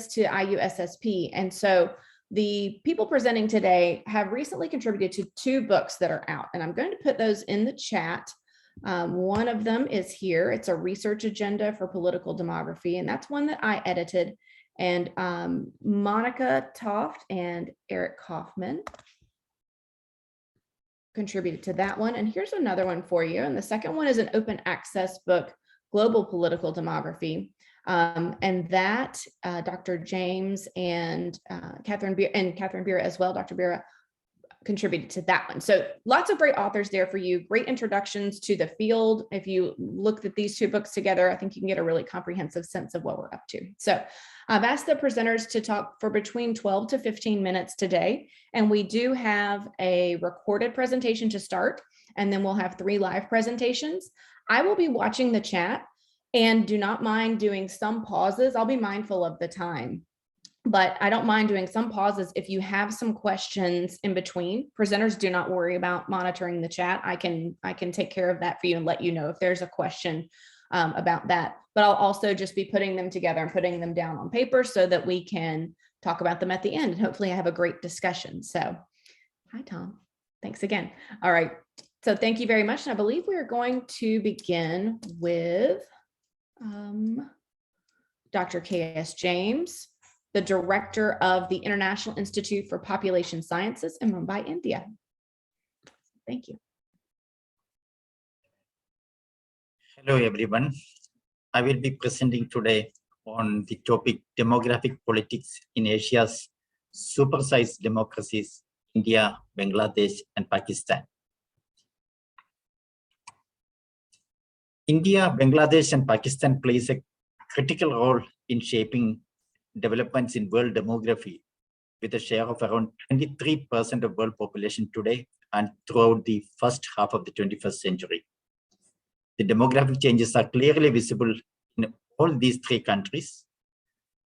to IUSSP. And so the people presenting today have recently contributed to 2 books that are out, and I'm going to put those in the chat. One of them is here. It's a research agenda for political demography, and that's one that I edited. And Monica Toft and Eric Kaufman contributed to that one. And here's another one for you. And the second one is an open access book, Global Political Demography. And that Dr. James and Catherine Beera as well, Dr. Beera contributed to that one. So lots of great authors there for you, great introductions to the field. If you looked at these 2 books together, I think you can get a really comprehensive sense of what we're up to. So I've asked the presenters to talk for between 12 to 15 minutes today. And we do have a recorded presentation to start, and then we'll have 3 live presentations. I will be watching the chat, and do not mind doing some pauses. I'll be mindful of the time, but I don't mind doing some pauses if you have some questions in between. Presenters, do not worry about monitoring the chat. I can take care of that for you and let you know if there's a question about that. But I'll also just be putting them together and putting them down on paper so that we can talk about them at the end. And hopefully I have a great discussion. So hi, Tom. Thanks again. All right. So thank you very much. And I believe we are going to begin with Dr. K.S. James, the director of the International Institute for Population Sciences in Mumbai, India. Thank you. Hello, everyone. I will be presenting today on the topic demographic politics in Asia's supersized democracies, India, Bangladesh, and Pakistan. India, Bangladesh, and Pakistan plays a critical role in shaping developments in world demography, with a share of around 23% of world population today and throughout the first half of the 21st century. The demographic changes are clearly visible in all these 3 countries.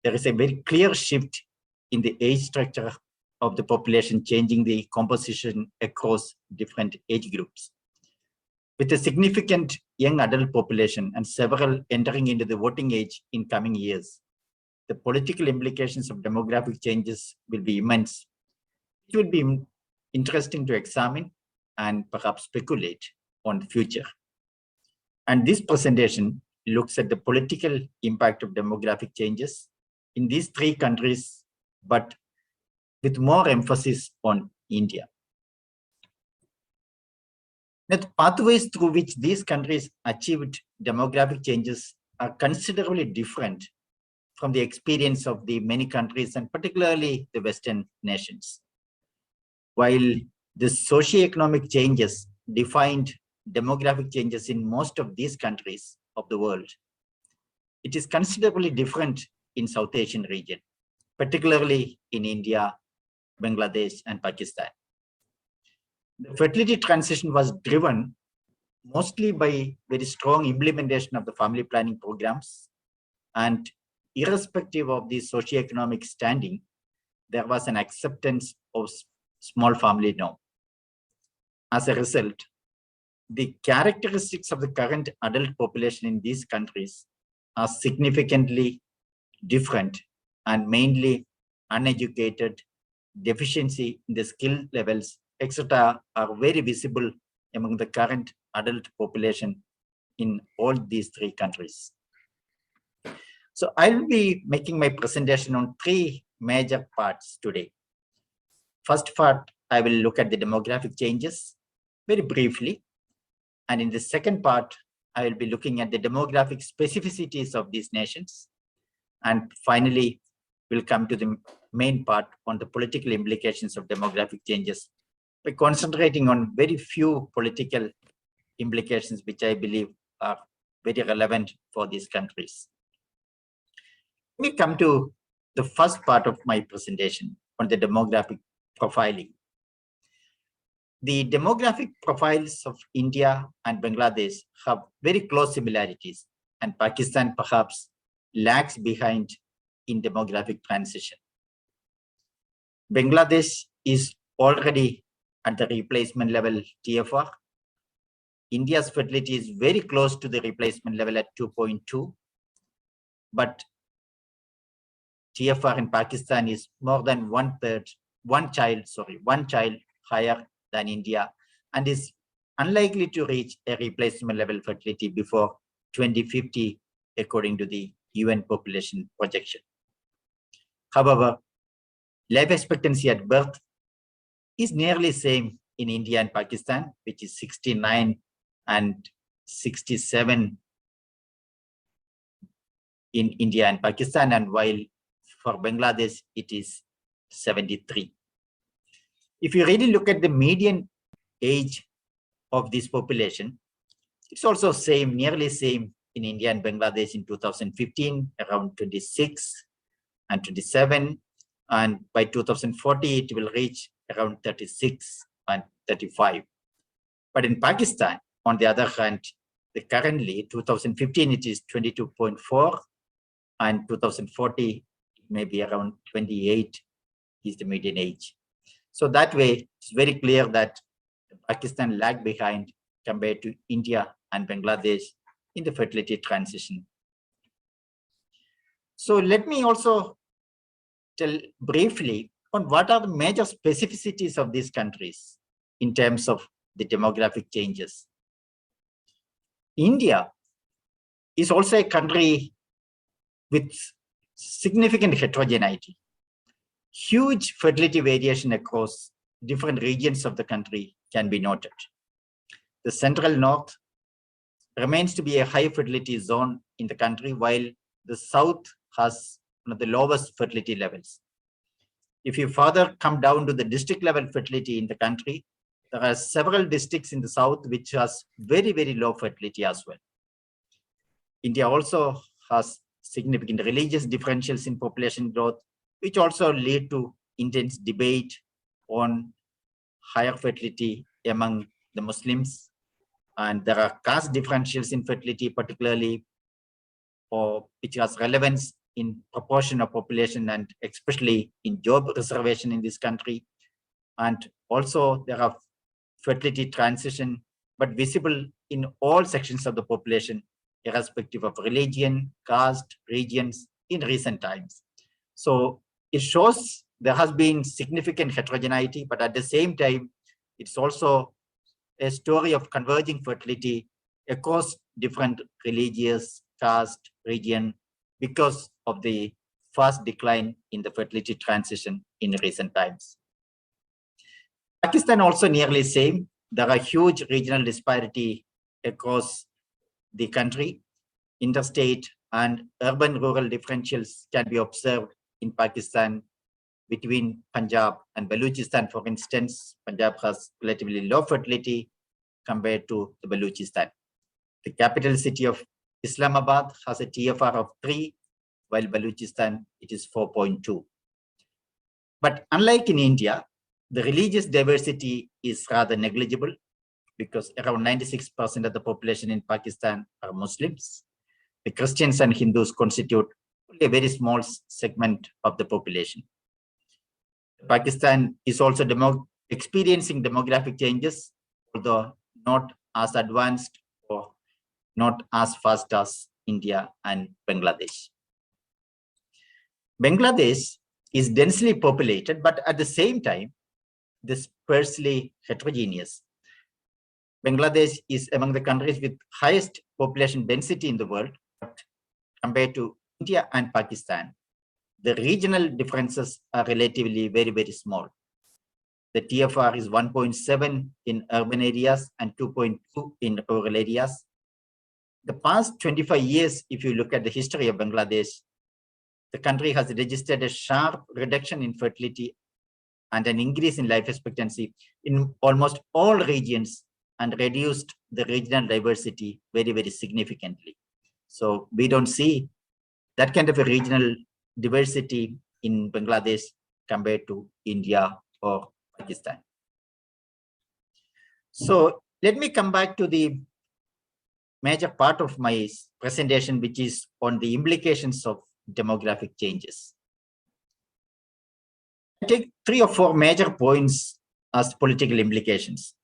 There is a very clear shift in the age structure of the population, changing the composition across different age groups. With a significant young adult population and several entering into the voting age in coming years, the political implications of demographic changes will be immense. It will be interesting to examine and perhaps speculate on the future. And this presentation looks at the political impact of demographic changes in these 3 countries, but with more emphasis on India. The pathways through which these countries achieved demographic changes are considerably different from the experience of the many countries, and particularly the Western nations. While the socioeconomic changes defined demographic changes in most of these countries of the world, it is considerably different in South Asian region, particularly in India, Bangladesh, and Pakistan. The fertility transition was driven mostly by very strong implementation of the family planning programs, and irrespective of the socioeconomic standing, there was an acceptance of small family norm. As a result, the characteristics of the current adult population in these countries are significantly different, and mainly uneducated, deficiency in the skill levels, etc., are very visible among the current adult population in all these 3 countries. So I will be making my presentation on 3 major parts today. First part, I will look at the demographic changes very briefly. And in the second part, I will be looking at the demographic specificities of these nations. And finally, we'll come to the main part on the political implications of demographic changes, by concentrating on very few political implications, which I believe are very relevant for these countries. Let me come to the first part of my presentation on the demographic profiling. The demographic profiles of India and Bangladesh have very close similarities, and Pakistan perhaps lags behind in demographic transition. Bangladesh is already at the replacement level TFR. India's fertility is very close to the replacement level at 2.2, but TFR in Pakistan is more than one child higher than India, and is unlikely to reach a replacement level fertility before 2050, according to the UN population projection. However, life expectancy at birth is nearly same in India and Pakistan, which is 69 and 67 in India and Pakistan, and while for Bangladesh, it is 73. If you really look at the median age of this population, it's also same, nearly same in India and Bangladesh in 2015, around 26 and 27. And by 2040, it will reach around 36 and 35. But in Pakistan, on the other hand, currently 2015, it is 22.4, and 2040, maybe around 28 is the median age. So that way, it's very clear that Pakistan lagged behind compared to India and Bangladesh in the fertility transition. So let me also tell briefly on what are the major specificities of these countries in terms of the demographic changes. India is also a country with significant heterogeneity. Huge fertility variation across different regions of the country can be noted. The central north remains to be a high fertility zone in the country, while the south has one of the lowest fertility levels. If you further come down to the district level fertility in the country, there are several districts in the south which has very, very low fertility as well. India also has significant religious differentials in population growth, which also lead to intense debate on higher fertility among the Muslims. And there are caste differentials in fertility, particularly which has relevance in proportion of population and especially in job reservation in this country. And also there are fertility transition, but visible in all sections of the population, irrespective of religion, caste, regions in recent times. So it shows there has been significant heterogeneity, but at the same time, it's also a story of converging fertility across different religious, caste, region, because of the fast decline in the fertility transition in recent times. Pakistan also nearly same. There are huge regional disparity across the country. Interstate and urban-rural differentials can be observed in Pakistan between Punjab and Balochistan. For instance, Punjab has relatively low fertility compared to the Balochistan. The capital city of Islamabad has a TFR of 3, while Balochistan, it is 4.2. But unlike in India, the religious diversity is rather negligible because around 96% of the population in Pakistan are Muslims. The Christians and Hindus constitute only a very small segment of the population. Pakistan is also experiencing demographic changes, although not as advanced or not as fast as India and Bangladesh. Bangladesh is densely populated, but at the same time, dispersely heterogeneous. Bangladesh is among the countries with highest population density in the world, but compared to India and Pakistan, the regional differences are relatively very, very small. The TFR is 1.7 in urban areas and 2.2 in rural areas. The past 25 years, if you look at the history of Bangladesh, the country has registered a sharp reduction in fertility and an increase in life expectancy in almost all regions, and reduced the regional diversity very, very significantly. So we don't see that kind of a regional diversity in Bangladesh compared to India or Pakistan. So let me come back to the major part of my presentation, which is on the implications of demographic changes. I take 3 or 4 major points as political implications.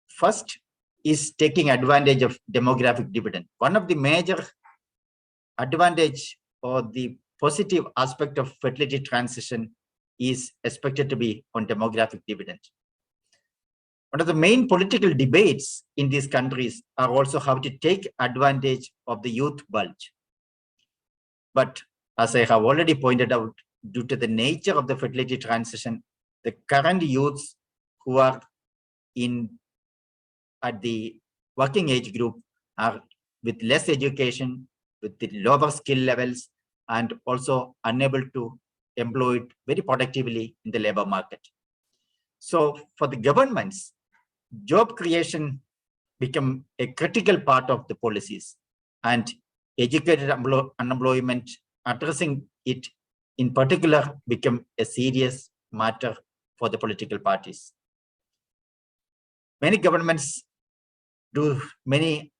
First is taking advantage of demographic dividend. One of the major advantage or the positive aspect of fertility transition is expected to be on demographic dividend. One of the main political debates in these countries are also how to take advantage of the youth bulge. But as I have already pointed out, due to the nature of the fertility transition, the current youths who are at the working age group are with less education, with the lower skill levels, and also unable to employ it very productively in the labor market. So for the governments, job creation become a critical part of the policies, and educated unemployment, addressing it in particular, become a serious matter for the political parties. Many governments do many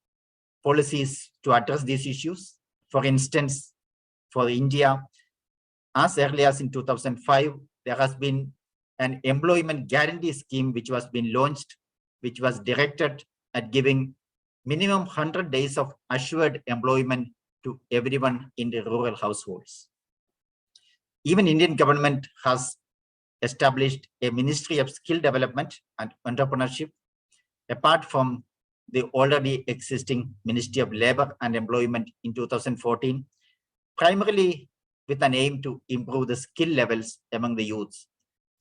policies to address these issues. For instance, for India, as early as in 2005, there has been an employment guarantee scheme which was being launched, which was directed at giving minimum 100 days of assured employment to everyone in the rural households. Even Indian government has established a Ministry of Skill Development and Entrepreneurship, apart from the already existing Ministry of Labor and Employment in 2014, primarily with an aim to improve the skill levels among the youths.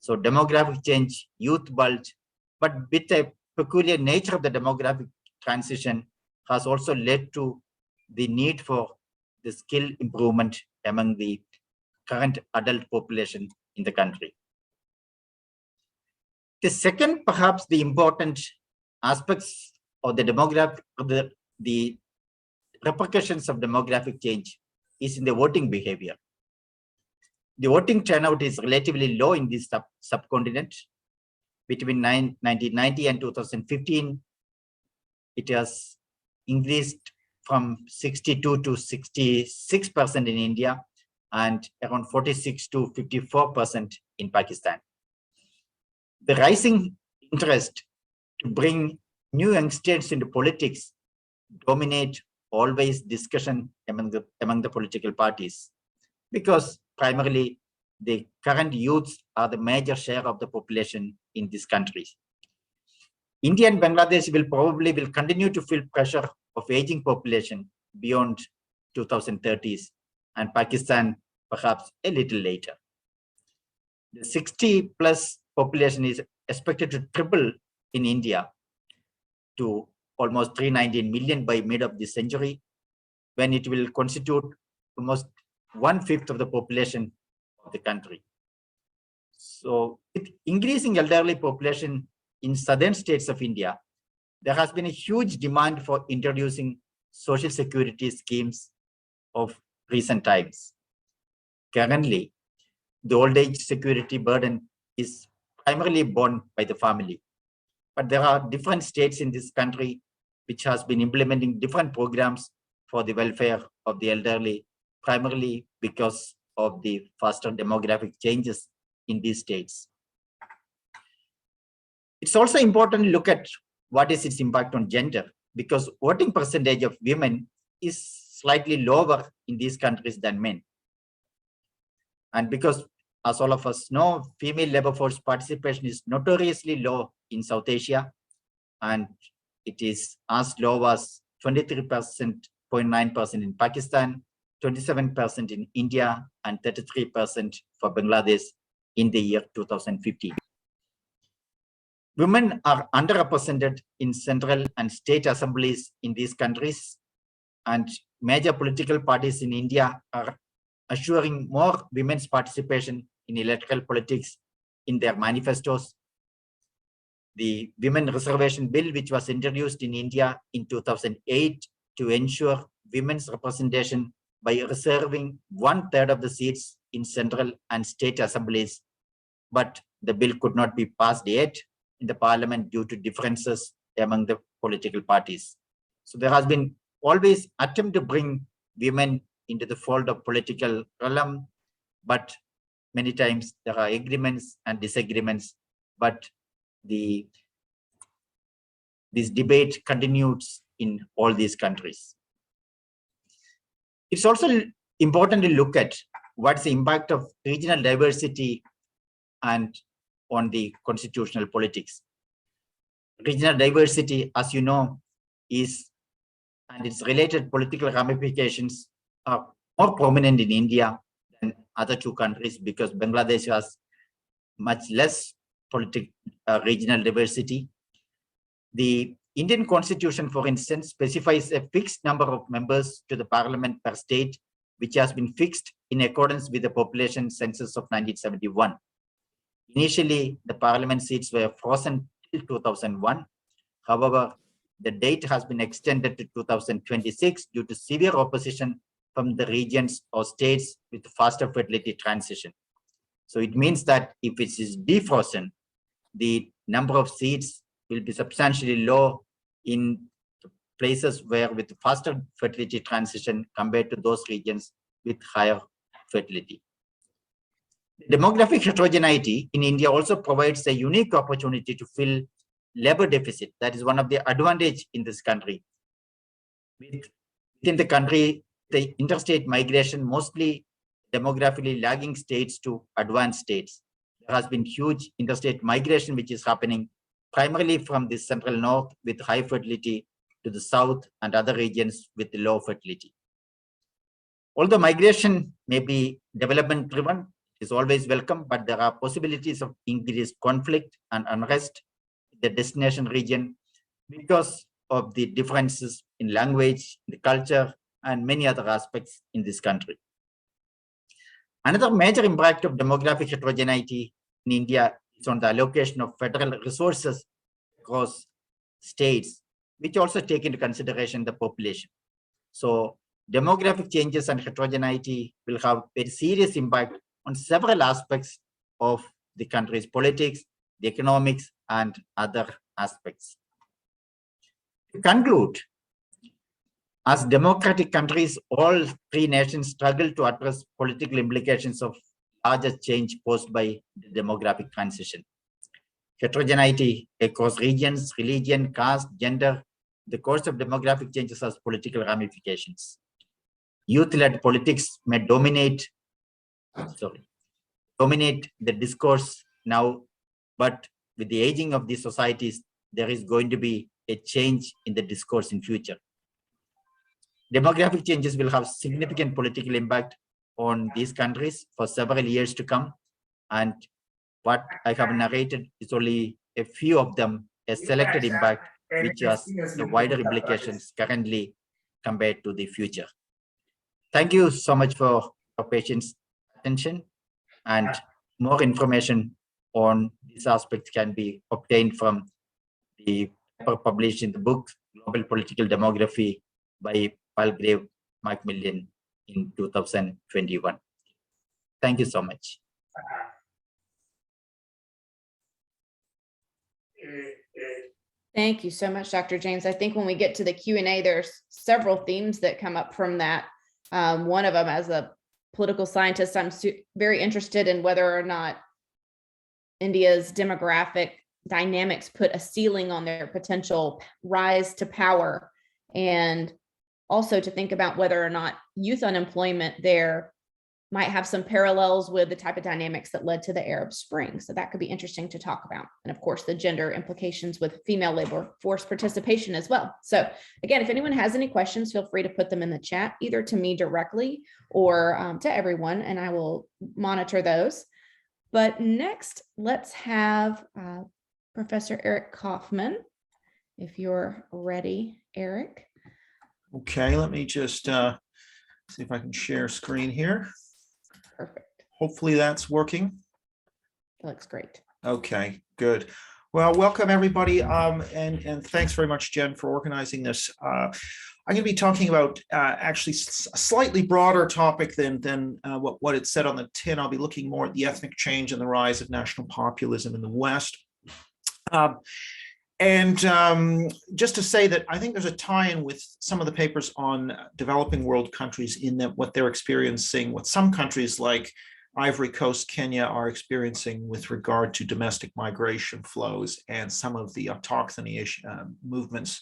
So demographic change, youth bulge, but with a peculiar nature of the demographic transition has also led to the need for the skill improvement among the current adult population in the country. The second, perhaps the important aspects of the demographic, the repercussions of demographic change is in the voting behavior. The voting turnout is relatively low in this subcontinent. Between 1990 and 2015, it has increased from 62 to 66% in India and around 46 to 54% in Pakistan. The rising interest to bring new youngsters into politics dominate always discussion among the political parties, because primarily the current youths are the major share of the population in these countries. India and Bangladesh will continue to feel pressure of aging population beyond 2030s, and Pakistan perhaps a little later. The 60 plus population is expected to triple in India to almost 319 million by mid of this century, when it will constitute almost 1/5 of the population of the country. So with increasing elderly population in southern states of India, there has been a huge demand for introducing social security schemes of recent times. Currently, the old age security burden is primarily borne by the family. But there are different states in this country which has been implementing different programs for the welfare of the elderly, primarily because of the faster demographic changes in these states. It's also important to look at what is its impact on gender, because voting percentage of women is slightly lower in these countries than men. And because, as all of us know, female labor force participation is notoriously low in South Asia, and it is as low as 23.9% in Pakistan, 27% in India, and 33% for Bangladesh in the year 2015. Women are underrepresented in central and state assemblies in these countries, and major political parties in India are assuring more women's participation in electoral politics in their manifestos. The Women Reservation Bill, which was introduced in India in 2008 to ensure women's representation by reserving 1/3 of the seats in central and state assemblies, but the bill could not be passed yet in the parliament due to differences among the political parties. So there has been always attempt to bring women into the fold of political realm, but many times there are agreements and disagreements, but this debate continues in all these countries. It's also important to look at what's the impact of regional diversity and on the constitutional politics. Regional diversity, as you know, is and its related political ramifications are more prominent in India than other two countries because Bangladesh has much less regional diversity. The Indian Constitution, for instance, specifies a fixed number of members to the parliament per state, which has been fixed in accordance with the population census of 1971. Initially, the parliament seats were frozen till 2001. However, the date has been extended to 2026 due to severe opposition from the regions or states with faster fertility transition. So it means that if it is defrozen, the number of seats will be substantially low in places where with faster fertility transition compared to those regions with higher fertility. Demographic heterogeneity in India also provides a unique opportunity to fill labor deficit. That is one of the advantage in this country. Within the country, the interstate migration, mostly demographically lagging states to advanced states. There has been huge interstate migration, which is happening primarily from the central north with high fertility to the south and other regions with low fertility. Although migration may be development driven, it is always welcome, but there are possibilities of increased conflict and unrest in the destination region because of the differences in language, the culture, and many other aspects in this country. Another major impact of demographic heterogeneity in India is on the allocation of federal resources across states, which also take into consideration the population. So demographic changes and heterogeneity will have a serious impact on several aspects of the country's politics, the economics, and other aspects. To conclude, as democratic countries, all three nations struggle to address political implications of larger change posed by the demographic transition. Heterogeneity across regions, religion, caste, gender, the course of demographic changes has political ramifications. Youth-led politics may dominate the discourse now, but with the aging of these societies, there is going to be a change in the discourse in future. Demographic changes will have significant political impact on these countries for several years to come. And what I have narrated is only a few of them, a selected impact, which has the wider implications currently compared to the future. Thank you so much for your patience, attention, and more information on these aspects can be obtained from the paper published in the book Global Political Demography by Palgrave Macmillan in 2021. Thank you so much. Thank you so much, Dr. James. I think when we get to the Q&A, there's several themes that come up from that. One of them, as a political scientist, I'm very interested in whether or not India's demographic dynamics put a ceiling on their potential rise to power, and also to think about whether or not youth unemployment there might have some parallels with the type of dynamics that led to the Arab Spring. So that could be interesting to talk about. And of course, the gender implications with female labor force participation as well. So again, if anyone has any questions, feel free to put them in the chat, either to me directly or to everyone, and I will monitor those. But next, let's have Professor Eric Kaufman, if you're ready, Eric. Okay, let me just see if I can share screen here. Perfect. Hopefully that's working. It looks great. Okay, good. Well, welcome everybody, and thanks very much, Jen, for organizing this. I'm going to be talking about actually a slightly broader topic than what it said on the tin. I'll be looking more at the ethnic change and the rise of national populism in the West. Just to say that I think there's a tie-in with some of the papers on developing world countries in that what they're experiencing, what some countries like Ivory Coast, Kenya are experiencing with regard to domestic migration flows, and some of the autochthony movements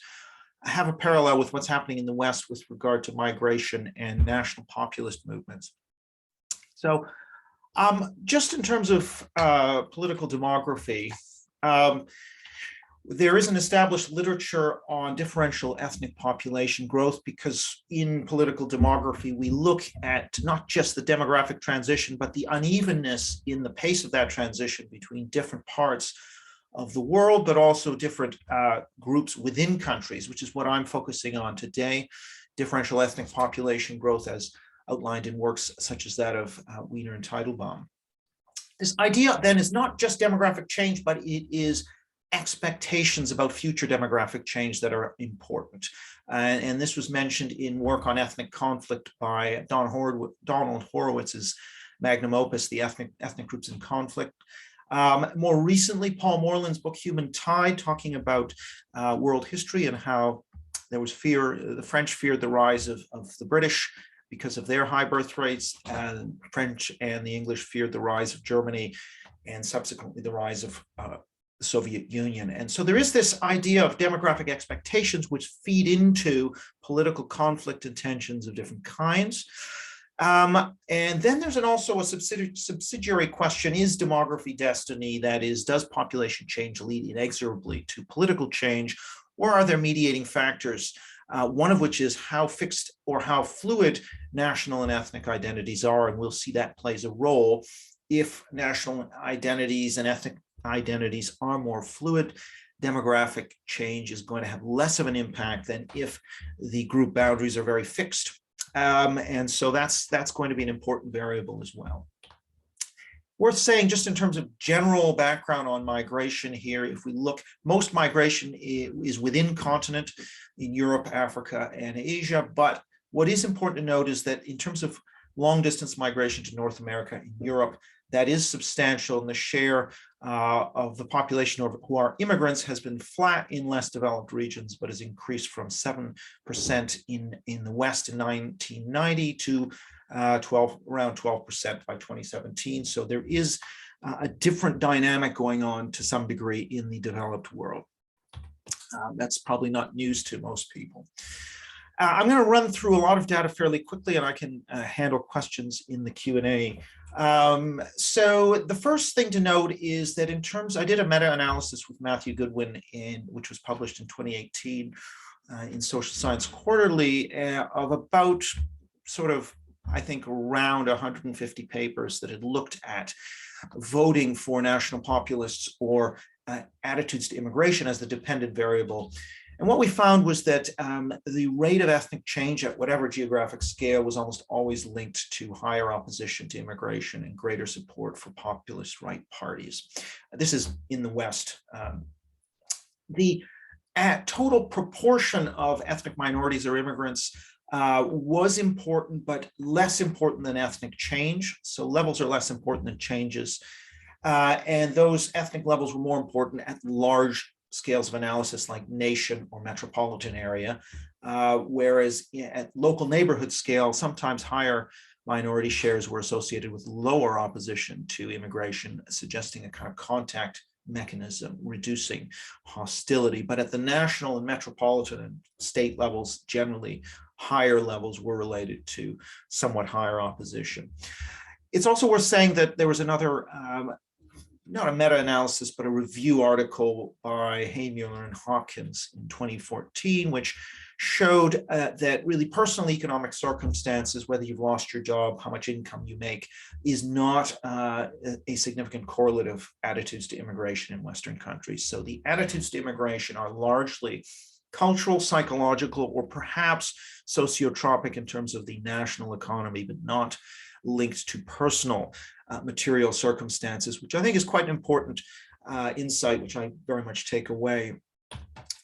have a parallel with what's happening in the West with regard to migration and national populist movements. So just in terms of political demography, there is an established literature on differential ethnic population growth, because in political demography, we look at not just the demographic transition, but the unevenness in the pace of that transition between different parts of the world, but also different groups within countries, which is what I'm focusing on today. Differential ethnic population growth as outlined in works such as that of Wiener and Teitelbaum. This idea then is not just demographic change, but it is expectations about future demographic change that are important. And this was mentioned in work on ethnic conflict by Donald Horowitz's magnum opus, The Ethnic Groups in Conflict. More recently, Paul Moreland's book, Human Tide, talking about world history and how there was fear, the French feared the rise of the British because of their high birth rates, and French and the English feared the rise of Germany and subsequently the rise of the Soviet Union. And so there is this idea of demographic expectations which feed into political conflict and tensions of different kinds. And then there's also a subsidiary question: is demography destiny? That is, does population change lead inexorably to political change, or are there mediating factors? One of which is how fixed or how fluid national and ethnic identities are, and we'll see that plays a role. If national identities and ethnic identities are more fluid, demographic change is going to have less of an impact than if the group boundaries are very fixed. And so that's going to be an important variable as well. Worth saying, just in terms of general background on migration here, if we look, most migration is within continent, in Europe, Africa, and Asia. But what is important to note is that in terms of long distance migration to North America and Europe, that is substantial, and the share of the population who are immigrants has been flat in less developed regions, but has increased from 7% in the West in 1990 to around 12% by 2017. So there is a different dynamic going on to some degree in the developed world. That's probably not news to most people. I'm going to run through a lot of data fairly quickly, and I can handle questions in the Q&A. So the first thing to note is that in terms, I did a meta-analysis with Matthew Goodwin, which was published in 2018 in Social Science Quarterly, of about sort of, I think, around 150 papers that had looked at voting for national populists or attitudes to immigration as the dependent variable. And what we found was that the rate of ethnic change at whatever geographic scale was almost always linked to higher opposition to immigration and greater support for populist right parties. This is in the West. The total proportion of ethnic minorities or immigrants was important, but less important than ethnic change. So levels are less important than changes. And those ethnic levels were more important at large scales of analysis like nation or metropolitan area, whereas at local neighborhood scale, sometimes higher minority shares were associated with lower opposition to immigration, suggesting a kind of contact mechanism, reducing hostility. But at the national and metropolitan and state levels, generally, higher levels were related to somewhat higher opposition. It's also worth saying that there was another not a meta-analysis, but a review article by Haymuller and Hawkins in 2014, which showed that really personal economic circumstances, whether you've lost your job, how much income you make, is not a significant correlate of attitudes to immigration in Western countries. So the attitudes to immigration are largely cultural, psychological, or perhaps sociotropic in terms of the national economy, but not linked to personal material circumstances, which I think is quite an important insight, which I very much take away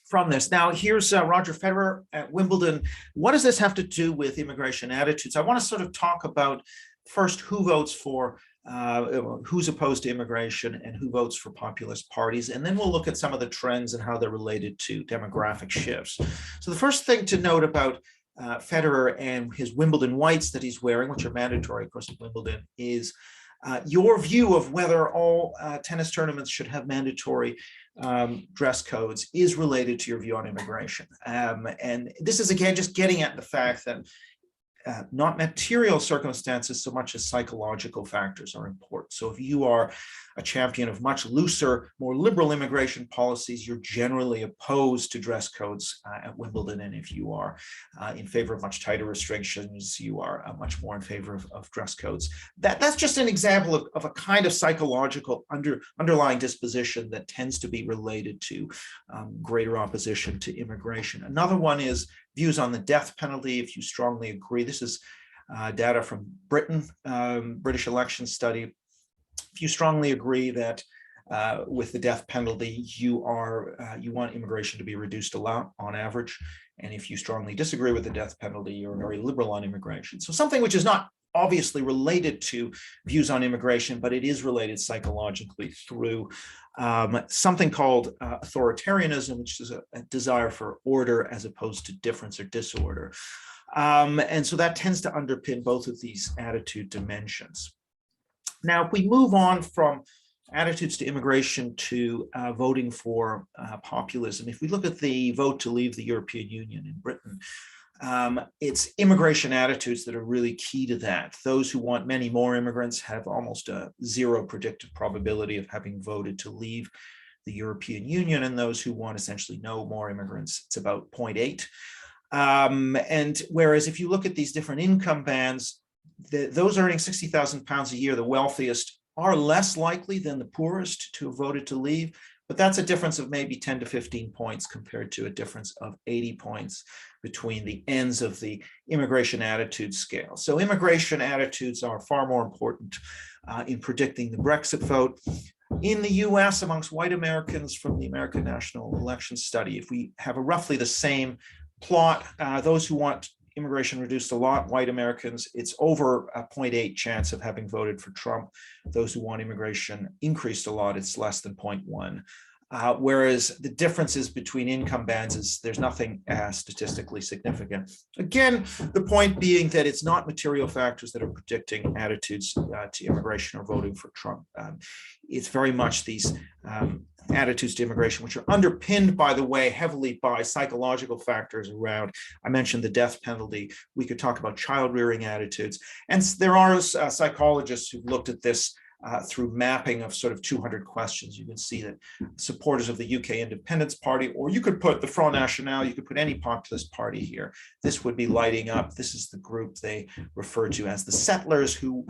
from this. Now, here's Roger Federer at Wimbledon. What does this have to do with immigration attitudes? I want to sort of talk about first who votes for, who's opposed to immigration and who votes for populist parties. And then we'll look at some of the trends and how they're related to demographic shifts. So the first thing to note about Federer and his Wimbledon whites that he's wearing, which are mandatory, of course, at Wimbledon, is your view of whether all tennis tournaments should have mandatory dress codes is related to your view on immigration. And this is, again, just getting at the fact that not material circumstances so much as psychological factors are important. So if you are a champion of much looser, more liberal immigration policies, you're generally opposed to dress codes at Wimbledon. And if you are in favor of much tighter restrictions, you are much more in favor of dress codes. That's just an example of a kind of psychological underlying disposition that tends to be related to greater opposition to immigration. Another one is views on the death penalty. If you strongly agree, this is data from Britain, British election study. If you strongly agree that with the death penalty, you want immigration to be reduced a lot on average, and if you strongly disagree with the death penalty, you're very liberal on immigration. So something which is not obviously related to views on immigration, but it is related psychologically through something called authoritarianism, which is a desire for order as opposed to difference or disorder. And so that tends to underpin both of these attitude dimensions. Now, if we move on from attitudes to immigration to voting for populism, if we look at the vote to leave the European Union in Britain, it's immigration attitudes that are really key to that. Those who want many more immigrants have almost a zero predicted probability of having voted to leave the European Union, and those who want essentially no more immigrants, it's about 0.8. And whereas if you look at these different income bands, those earning £60,000 a year, the wealthiest, are less likely than the poorest to have voted to leave, but that's a difference of maybe 10 to 15 points compared to a difference of 80 points between the ends of the immigration attitude scale. So immigration attitudes are far more important in predicting the Brexit vote. In the US, amongst white Americans from the American National Election Study, if we have roughly the same plot, those who want immigration reduced a lot, white Americans, it's over a 0.8 chance of having voted for Trump. Those who want immigration increased a lot, it's less than 0.1. Whereas the differences between income bands is there's nothing statistically significant. Again, the point being that it's not material factors that are predicting attitudes to immigration or voting for Trump. It's very much these attitudes to immigration, which are underpinned, by the way, heavily by psychological factors around, I mentioned the death penalty. We could talk about child rearing attitudes. And there are psychologists who've looked at this through mapping of sort of 200 questions. You can see that supporters of the UK Independence Party, or you could put the Front National, you could put any populist party here. This would be lighting up. This is the group they refer to as the settlers, who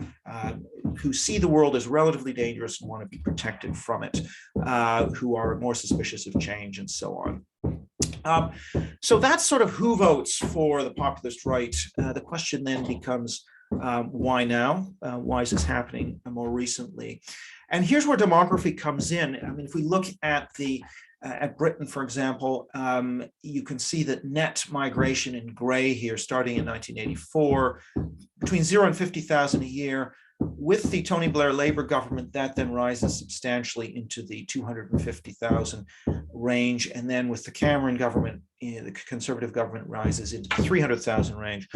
see the world as relatively dangerous and want to be protected from it, who are more suspicious of change and so on. So that's sort of who votes for the populist right. The question then becomes, why now? Why is this happening more recently? And here's where demography comes in. I mean, if we look at at Britain, for example, you can see that net migration in gray here, starting in 1984, between 0 and 50,000 a year. With the Tony Blair Labour government, that then rises substantially into the 250,000 range. And then with the Cameron government, the Conservative government rises into the 300,000 range.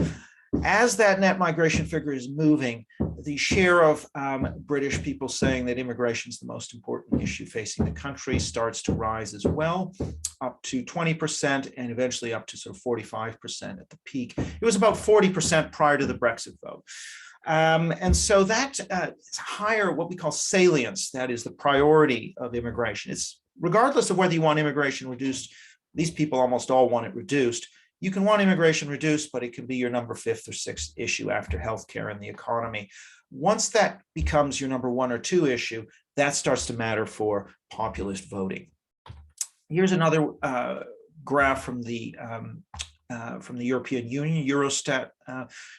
As that net migration figure is moving, the share of British people saying that immigration is the most important issue facing the country starts to rise as well, up to 20% and eventually up to sort of 45% at the peak. It was about 40% prior to the Brexit vote. And so that is higher, what we call salience, that is the priority of immigration. It's regardless of whether you want immigration reduced, these people almost all want it reduced. You can want immigration reduced, but it can be your number 5th or 6th issue after healthcare and the economy. Once that becomes your number 1 or 2 issue, that starts to matter for populist voting. Here's another graph from the European Union, Eurostat,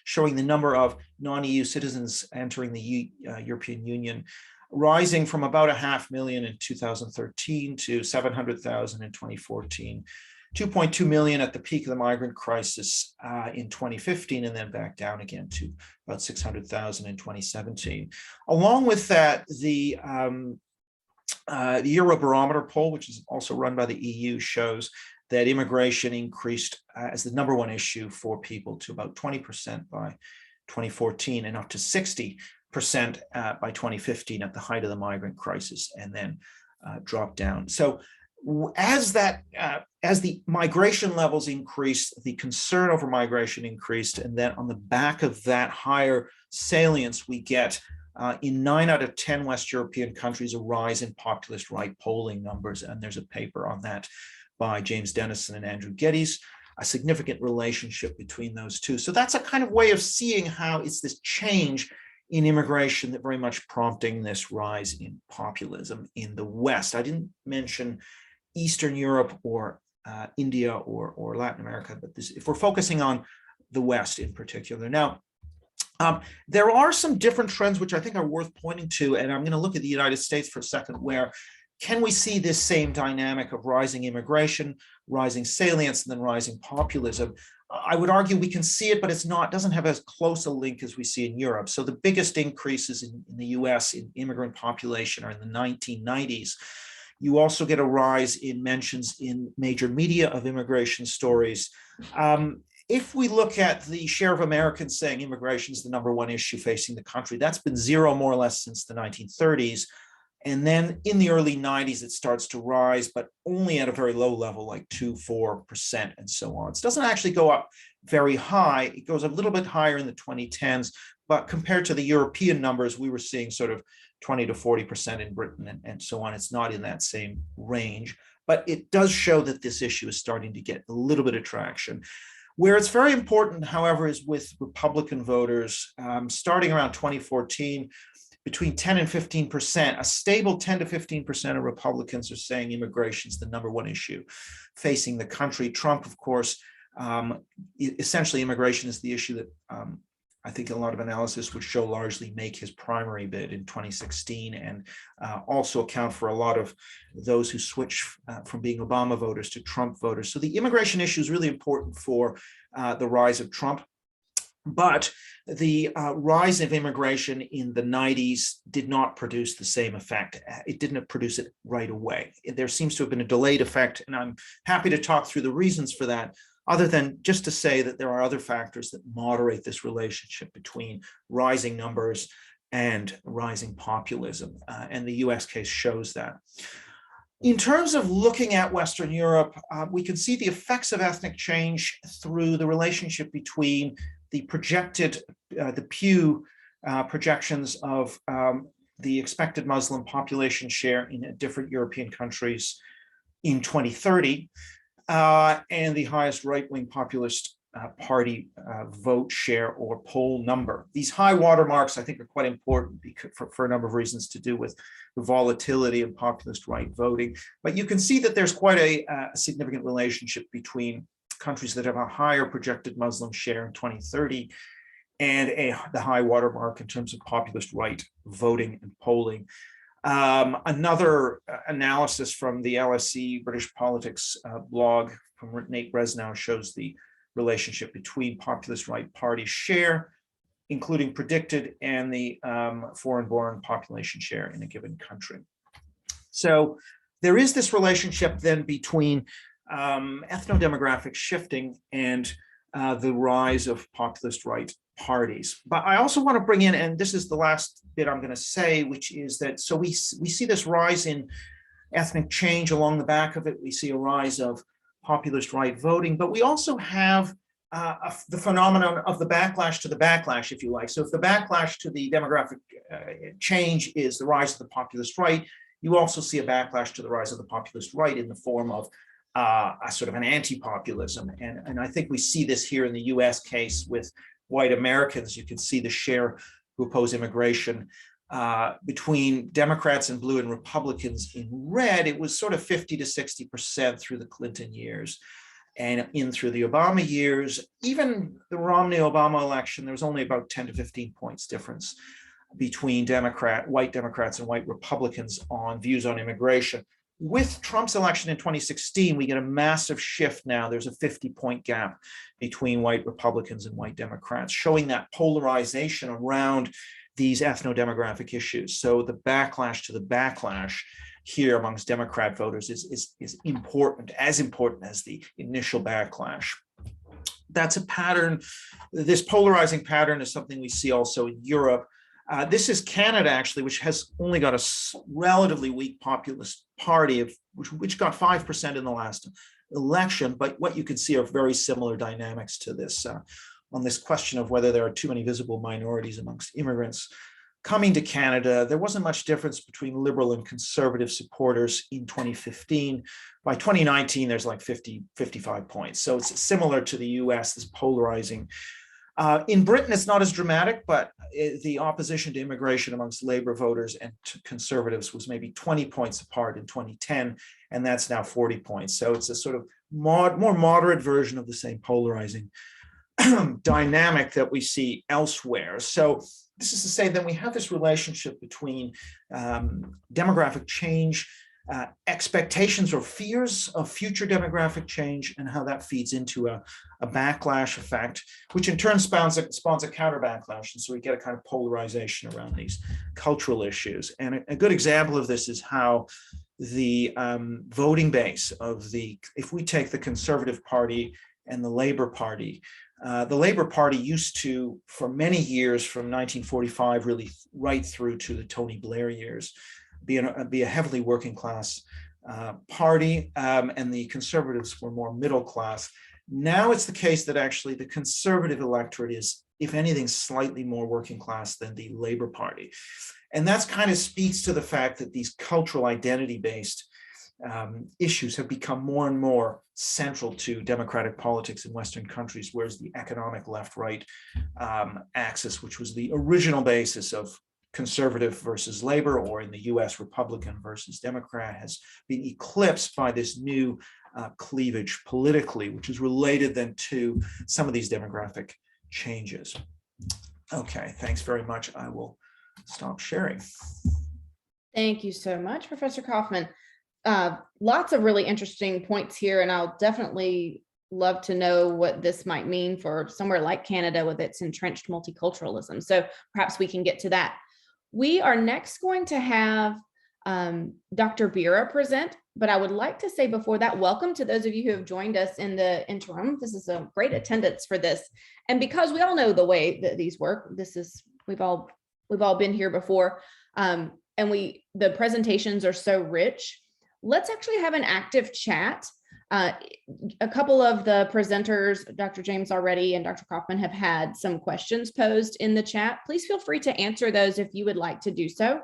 showing the number of non-EU citizens entering the European Union, rising from about 500,000 in 2013 to 700,000 in 2014. 2.2 million at the peak of the migrant crisis in 2015, and then back down again to about 600,000 in 2017. Along with that, the Eurobarometer poll, which is also run by the EU, shows that immigration increased as the number 1 issue for people to about 20% by 2014 and up to 60% by 2015 at the height of the migrant crisis, and then dropped down. So as the migration levels increased, the concern over migration increased, and then on the back of that higher salience, we get in 9 out of 10 West European countries a rise in populist right polling numbers, and there's a paper on that by James Dennison and Andrew Geddes, a significant relationship between those two. So that's a kind of way of seeing how it's this change in immigration that very much prompting this rise in populism in the West. I didn't mention Eastern Europe or India or Latin America, but if we're focusing on the West in particular. Now, there are some different trends which I think are worth pointing to, and I'm going to look at the United States for a second, where can we see this same dynamic of rising immigration, rising salience, and then rising populism? I would argue we can see it, but doesn't have as close a link as we see in Europe. So the biggest increases in the US in immigrant population are in the 1990s. You also get a rise in mentions in major media of immigration stories. If we look at the share of Americans saying immigration is the #1 issue facing the country, that's been zero more or less since the 1930s. And then in the early 90s, it starts to rise, but only at a very low level, like 2-4% and so on. It doesn't actually go up very high. It goes a little bit higher in the 2010s, but compared to the European numbers, we were seeing sort of 20 to 40% in Britain and so on. It's not in that same range, but it does show that this issue is starting to get a little bit of traction. Where it's very important, however, is with Republican voters. Starting around 2014, between 10 and 15%, a stable 10 to 15% of Republicans are saying immigration is the #1 issue facing the country. Trump, of course, essentially immigration is the issue that I think a lot of analysis would show largely make his primary bid in 2016, and also account for a lot of those who switch from being Obama voters to Trump voters. So the immigration issue is really important for the rise of Trump. But the rise of immigration in the 90s did not produce the same effect. It didn't produce it right away. There seems to have been a delayed effect, and I'm happy to talk through the reasons for that, other than just to say that there are other factors that moderate this relationship between rising numbers and rising populism, and the US case shows that. In terms of looking at Western Europe, we can see the effects of ethnic change through the relationship between the projected, the Pew projections of the expected Muslim population share in different European countries in 2030, and the highest right-wing populist party vote share or poll number. These high watermarks, I think, are quite important because, for a number of reasons to do with the volatility of populist right voting. But you can see that there's quite a significant relationship between countries that have a higher projected Muslim share in 2030 and the high watermark in terms of populist right voting and polling. Another analysis from the LSE British Politics blog from Nate Bresnow shows the relationship between populist right party share, including predicted, and the foreign-born population share in a given country. So there is this relationship then between ethno-demographic shifting and the rise of populist right parties. But I also want to bring in, and this is the last bit I'm going to say, which is that, so we see this rise in ethnic change along the back of it. We see a rise of populist right voting, but we also have the phenomenon of the backlash to the backlash, if you like. So if the backlash to the demographic change is the rise of the populist right, you also see a backlash to the rise of the populist right in the form of a sort of an anti-populism. And I think we see this here in the US case with white Americans. You can see the share who oppose immigration between Democrats in blue and Republicans in red. It was sort of 50 to 60% through the Clinton years and in through the Obama years. Even the Romney-Obama election, there was only about 10 to 15 points difference between white Democrats and white Republicans on views on immigration. With Trump's election in 2016, we get a massive shift now. There's a 50-point gap between white Republicans and white Democrats, showing that polarization around these ethno-demographic issues. So the backlash to the backlash here amongst Democrat voters is important, as important as the initial backlash. That's a pattern. This polarizing pattern is something we see also in Europe. This is Canada, actually, which has only got a relatively weak populist party, which got 5% in the last election. But what you can see are very similar dynamics to this on this question of whether there are too many visible minorities amongst immigrants coming to Canada. There wasn't much difference between Liberal and Conservative supporters in 2015. By 2019, there's like 55 points. So it's similar to the US, this polarizing. In Britain, it's not as dramatic, but the opposition to immigration amongst Labour voters and Conservatives was maybe 20 points apart in 2010, and that's now 40 points. So it's a sort of more moderate version of the same polarizing dynamic that we see elsewhere. So this is to say that we have this relationship between demographic change, expectations or fears of future demographic change, and how that feeds into a backlash effect, which in turn spawns a counter backlash. And so we get a kind of polarization around these cultural issues. And a good example of this is how the voting base of if we take the Conservative Party and the Labour Party, the Labour Party used to, for many years, from 1945 really right through to the Tony Blair years, be a heavily working class party, and the Conservatives were more middle class. Now it's the case that actually the Conservative electorate is, if anything, slightly more working class than the Labour Party. And that's kind of speaks to the fact that these cultural identity-based issues have become more and more central to democratic politics in Western countries, whereas the economic left-right axis, which was the original basis of Conservative versus Labor, or in the US, Republican versus Democrat, has been eclipsed by this new cleavage politically, which is related then to some of these demographic changes. Okay, thanks very much. I will stop sharing. Thank you so much, Professor Kaufman. Lots of really interesting points here, and I'll definitely love to know what this might mean for somewhere like Canada with its entrenched multiculturalism. So perhaps we can get to that. We are next going to have Dr. Bira present, but I would like to say before that, welcome to those of you who have joined us in the interim. This is a great attendance for this. And because we all know the way that these work, we've all been here before, and the presentations are so rich. Let's actually have an active chat. A couple of the presenters, Dr. James already and Dr. Kaufman, have had some questions posed in the chat. Please feel free to answer those if you would like to do so.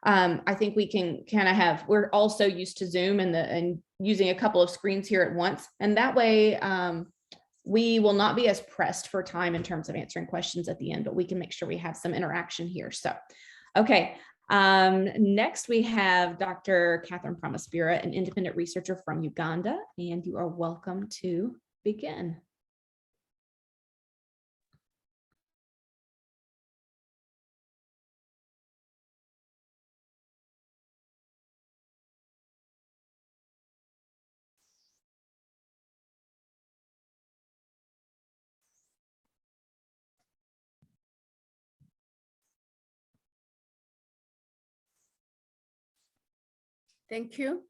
I think we can kind of we're all so used to Zoom and using a couple of screens here at once. And that way we will not be as pressed for time in terms of answering questions at the end, but we can make sure we have some interaction here. So, okay. Next, we have Dr. Catherine Promise-Bira, an independent researcher from Uganda, and you are welcome to begin. Thank you.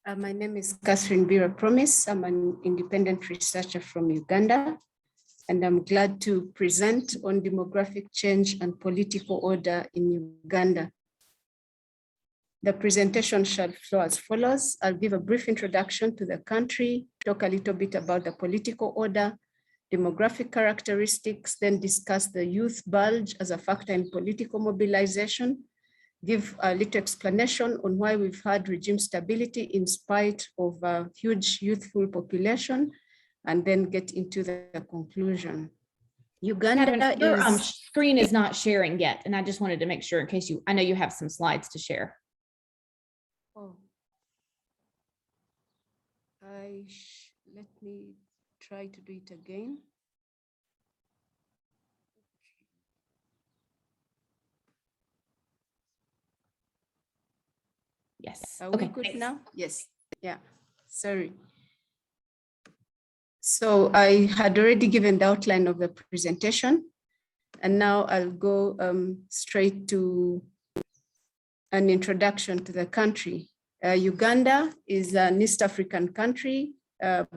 My name is Catherine Bira Promise. I'm an independent researcher from Uganda, and I'm glad to present on demographic change and political order in Uganda. The presentation shall flow as follows. I'll give a brief introduction to the country, talk a little bit about the political order, demographic characteristics, then discuss the youth bulge as a factor in political mobilization, give a little explanation on why we've had regime stability in spite of a huge youthful population, and then get into the conclusion. Uganda your screen is not sharing yet, and I just wanted to make sure in case I know you have some slides to share. Oh, let me try to do it again. Yes. Are okay. we good Thanks. now? Yes. Yeah. Sorry. So I had already given the outline of the presentation, and now I'll go straight to an introduction to the country. Uganda is an East African country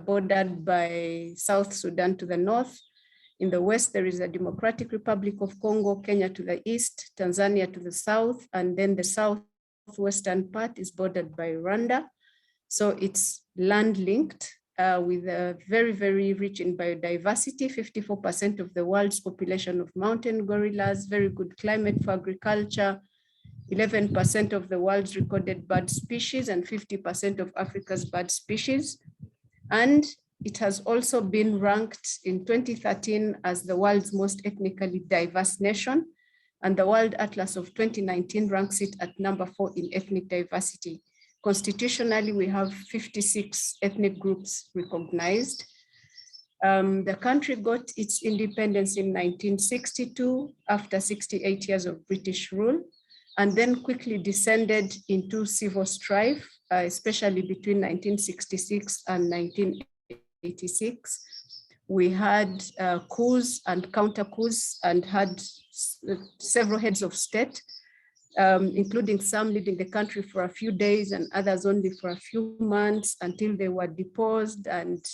bordered by South Sudan to the north, In the west, there is a Democratic Republic of Congo, Kenya to the east, Tanzania to the south, and then the southwestern part is bordered by Rwanda. So it's land-linked with a very, very rich in biodiversity, 54% of the world's population of mountain gorillas, very good climate for agriculture, 11% of the world's recorded bird species, and 50% of Africa's bird species. And it has also been ranked in 2013 as the world's most ethnically diverse nation. And the World Atlas of 2019 ranks it at number 4 in ethnic diversity. Constitutionally, we have 56 ethnic groups recognized. The country got its independence in 1962 after 68 years of British rule, and then quickly descended into civil strife, especially between 1966 and 1986. We had coups and counter coups and had several heads of state, including some leading the country for a few days and others only for a few months until they were deposed. And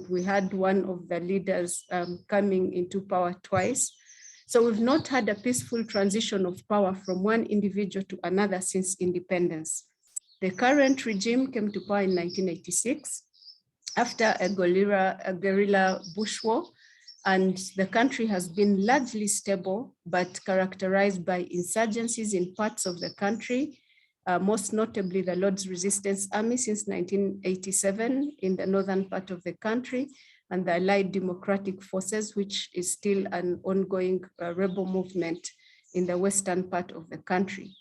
we had one of the leaders coming into power twice. So we've not had a peaceful transition of power from one individual to another since independence. The current regime came to power in 1986 after a guerrilla bush war, and the country has been largely stable, but characterized by insurgencies in parts of the country, most notably the Lord's Resistance Army since 1987 in the northern part of the country, and the Allied Democratic Forces, which is still an ongoing rebel movement in the western part of the country.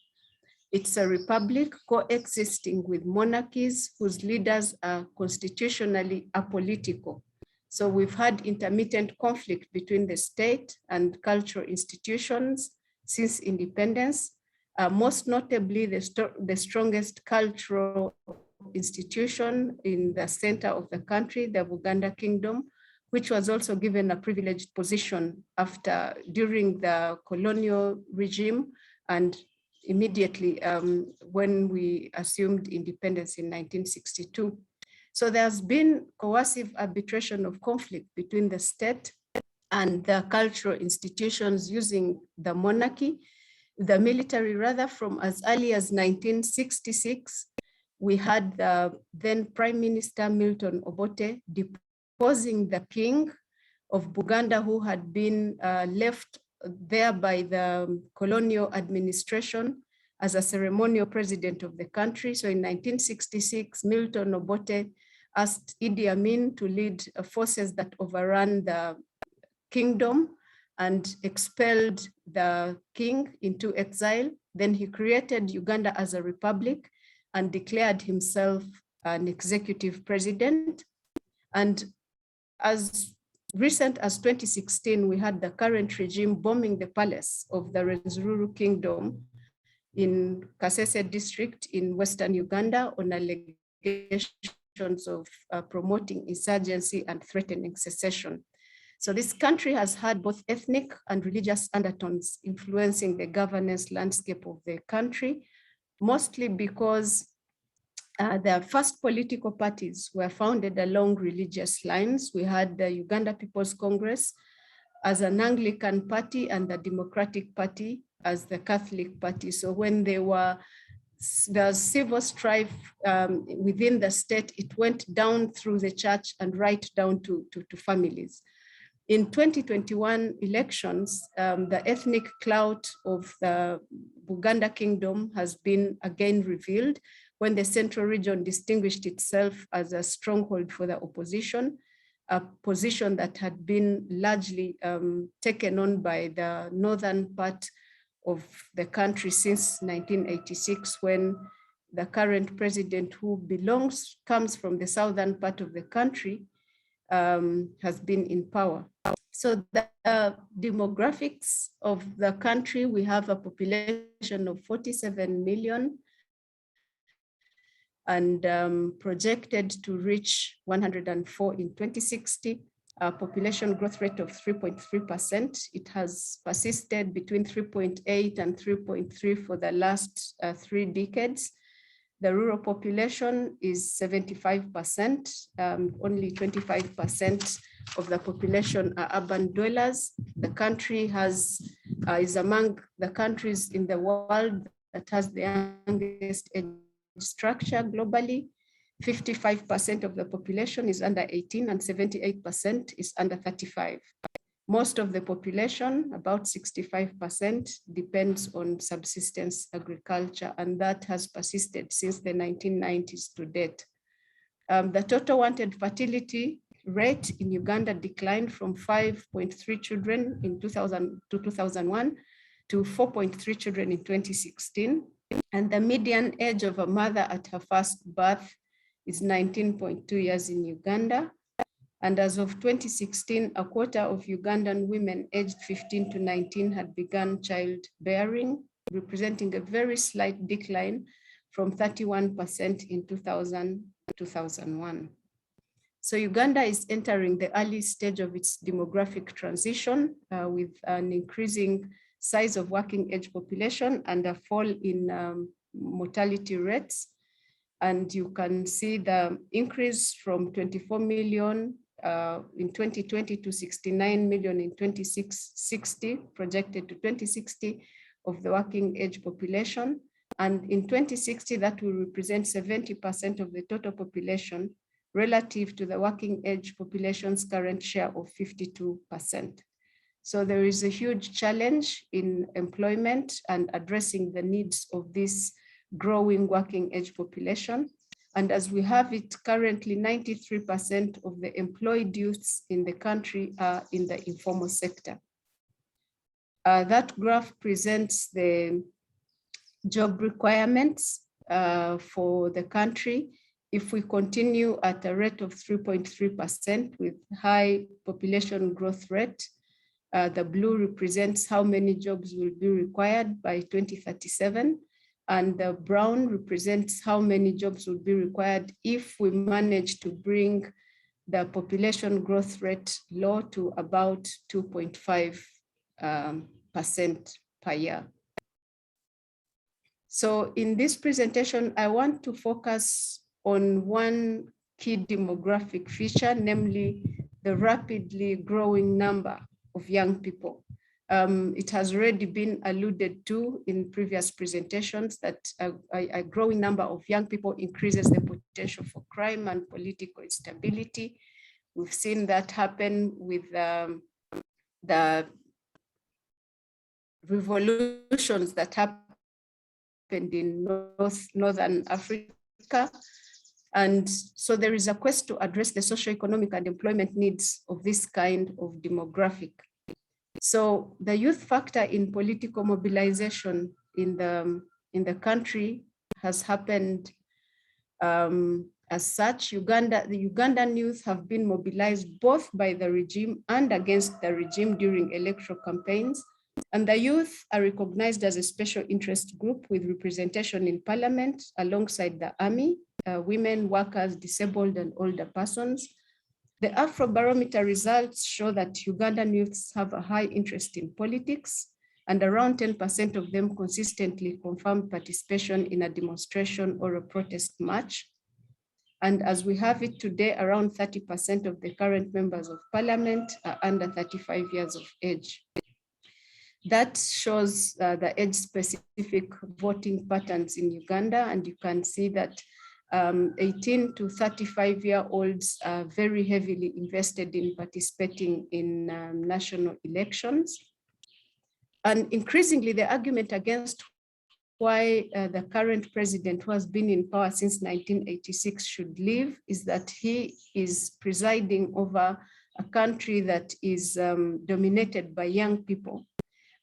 It's a republic coexisting with monarchies whose leaders are constitutionally apolitical. So we've had intermittent conflict between the state and cultural institutions since independence, most notably the strongest cultural institution in the center of the country, the Buganda Kingdom, which was also given a privileged position during the colonial regime and immediately when we assumed independence in 1962. So there's been coercive arbitration of conflict between the state and the cultural institutions using the monarchy, the military rather, from as early as 1966. We had the then Prime Minister Milton Obote deposing the king of Buganda, who had been left there by the colonial administration as a ceremonial president of the country. So in 1966, Milton Obote asked Idi Amin to lead forces that overran the kingdom and expelled the king into exile. Then he created Uganda as a republic and declared himself an executive president. And as recent as 2016, we had the current regime bombing the palace of the Rwenzururu Kingdom in Kasese district in Western Uganda on allegations of promoting insurgency and threatening secession. So this country has had both ethnic and religious undertones influencing the governance landscape of the country, mostly because the first political parties were founded along religious lines. We had the Uganda People's Congress as an Anglican party and the Democratic Party as the Catholic Party. So when the civil strife within the state, it went down through the church and right down to families. In 2021 elections, the ethnic clout of the Buganda Kingdom has been again revealed when the central region distinguished itself as a stronghold for the opposition, a position that had been largely taken on by the northern part of the country since 1986, when the current president, who comes from the southern part of the country, has been in power. So the demographics of the country, we have a population of 47 million and projected to reach 104 in 2060, a population growth rate of 3.3%. It has persisted between 3.8 and 3.3 for the last 3 decades. The rural population is 75%, only 25% of the population are urban dwellers. The country is among the countries in the world that has the youngest age structure globally. 55% of the population is under 18 and 78% is under 35. Most of the population, about 65%, depends on subsistence agriculture, and that has persisted since the 1990s to date. The total wanted fertility rate in Uganda declined from 5.3 children in 2000 to 2001 to 4.3 children in 2016. And the median age of a mother at her first birth is 19.2 years in Uganda. And as of 2016, a quarter of Ugandan women aged 15 to 19 had begun childbearing, representing a very slight decline from 31% in 2000-2001. So Uganda is entering the early stage of its demographic transition with an increasing size of working age population and a fall in mortality rates. And you can see the increase from 24 million in 2020 to 69 million in 2060, projected to 2060 of the working age population. And in 2060, that will represent 70% of the total population relative to the working age population's current share of 52%. So there is a huge challenge in employment and addressing the needs of this growing working age population. And as we have it currently, 93% of the employed youths in the country are in the informal sector. That graph presents the job requirements for the country. If we continue at a rate of 3.3% with high population growth rate, the blue represents how many jobs will be required by 2037. And the brown represents how many jobs will be required if we manage to bring the population growth rate low to about 2.5% per year. So in this presentation, I want to focus on one key demographic feature, namely the rapidly growing number of young people. It has already been alluded to in previous presentations that a growing number of young people increases the potential for crime and political instability. We've seen that happen with the revolutions that happened in Northern Africa. And so there is a quest to address the socioeconomic and employment needs of this kind of demographic. So the youth factor in political mobilization in the country has happened as such. The Ugandan youth have been mobilized both by the regime and against the regime during electoral campaigns. And the youth are recognized as a special interest group with representation in parliament alongside the army, women, workers, disabled and older persons. The Afrobarometer results show that Ugandan youths have a high interest in politics, and around 10% of them consistently confirmed participation in a demonstration or a protest march. And as we have it today, around 30% of the current members of parliament are under 35 years of age. That shows the age-specific voting patterns in Uganda, and you can see that 18 to 35-year-olds are very heavily invested in participating in national elections. And increasingly, the argument against why the current president, who has been in power since 1986, should leave is that he is presiding over a country that is dominated by young people.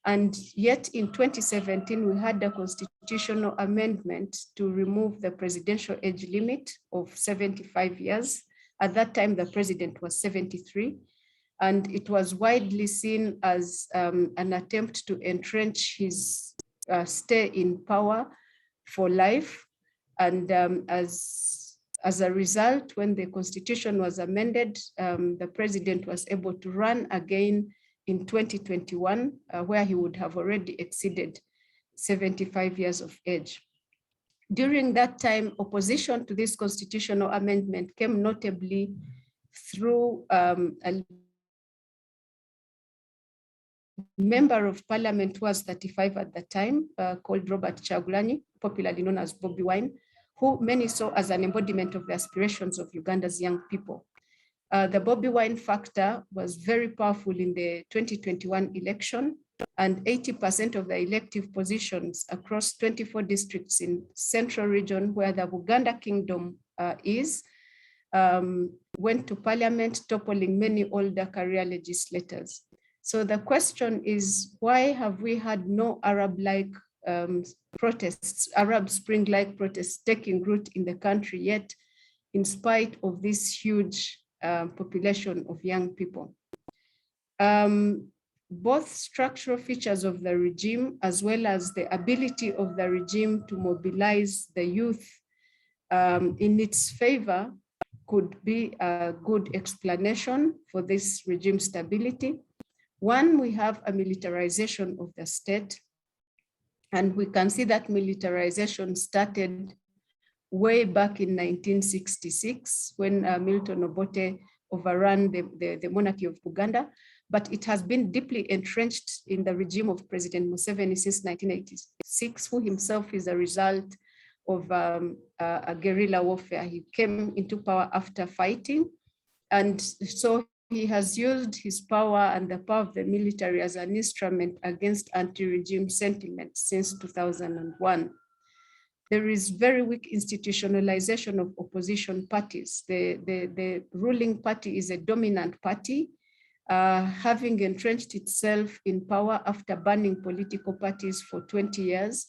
And yet in 2017, we had a constitutional amendment to remove the presidential age limit of 75 years. At that time, the president was 73. And it was widely seen as an attempt to entrench his stay in power for life. And as a result, when the constitution was amended, the president was able to run again in 2021, where he would have already exceeded 75 years of age. During that time, opposition to this constitutional amendment came notably through a member of parliament who was 35 at the time, called Robert Chagulanyi, popularly known as Bobby Wine, who many saw as an embodiment of the aspirations of Uganda's young people. The Bobby Wine factor was very powerful in the 2021 election, and 80% of the elective positions across 24 districts in Central Region, where the Buganda Kingdom is, went to parliament, toppling many older career legislators. So the question is, why have we had no Arab-like protests, Arab Spring-like protests taking root in the country yet, in spite of this huge population of young people? Both structural features of the regime, as well as the ability of the regime to mobilize the youth in its favor, could be a good explanation for this regime stability. One, we have a militarization of the state, and we can see that militarization started way back in 1966 when Milton Obote overran the monarchy of Uganda, but it has been deeply entrenched in the regime of President Museveni since 1986, who himself is a result of a guerrilla warfare. He came into power after fighting, and so he has used his power and the power of the military as an instrument against anti-regime sentiment since 2001. There is very weak institutionalization of opposition parties. The ruling party is a dominant party, having entrenched itself in power after banning political parties for 20 years.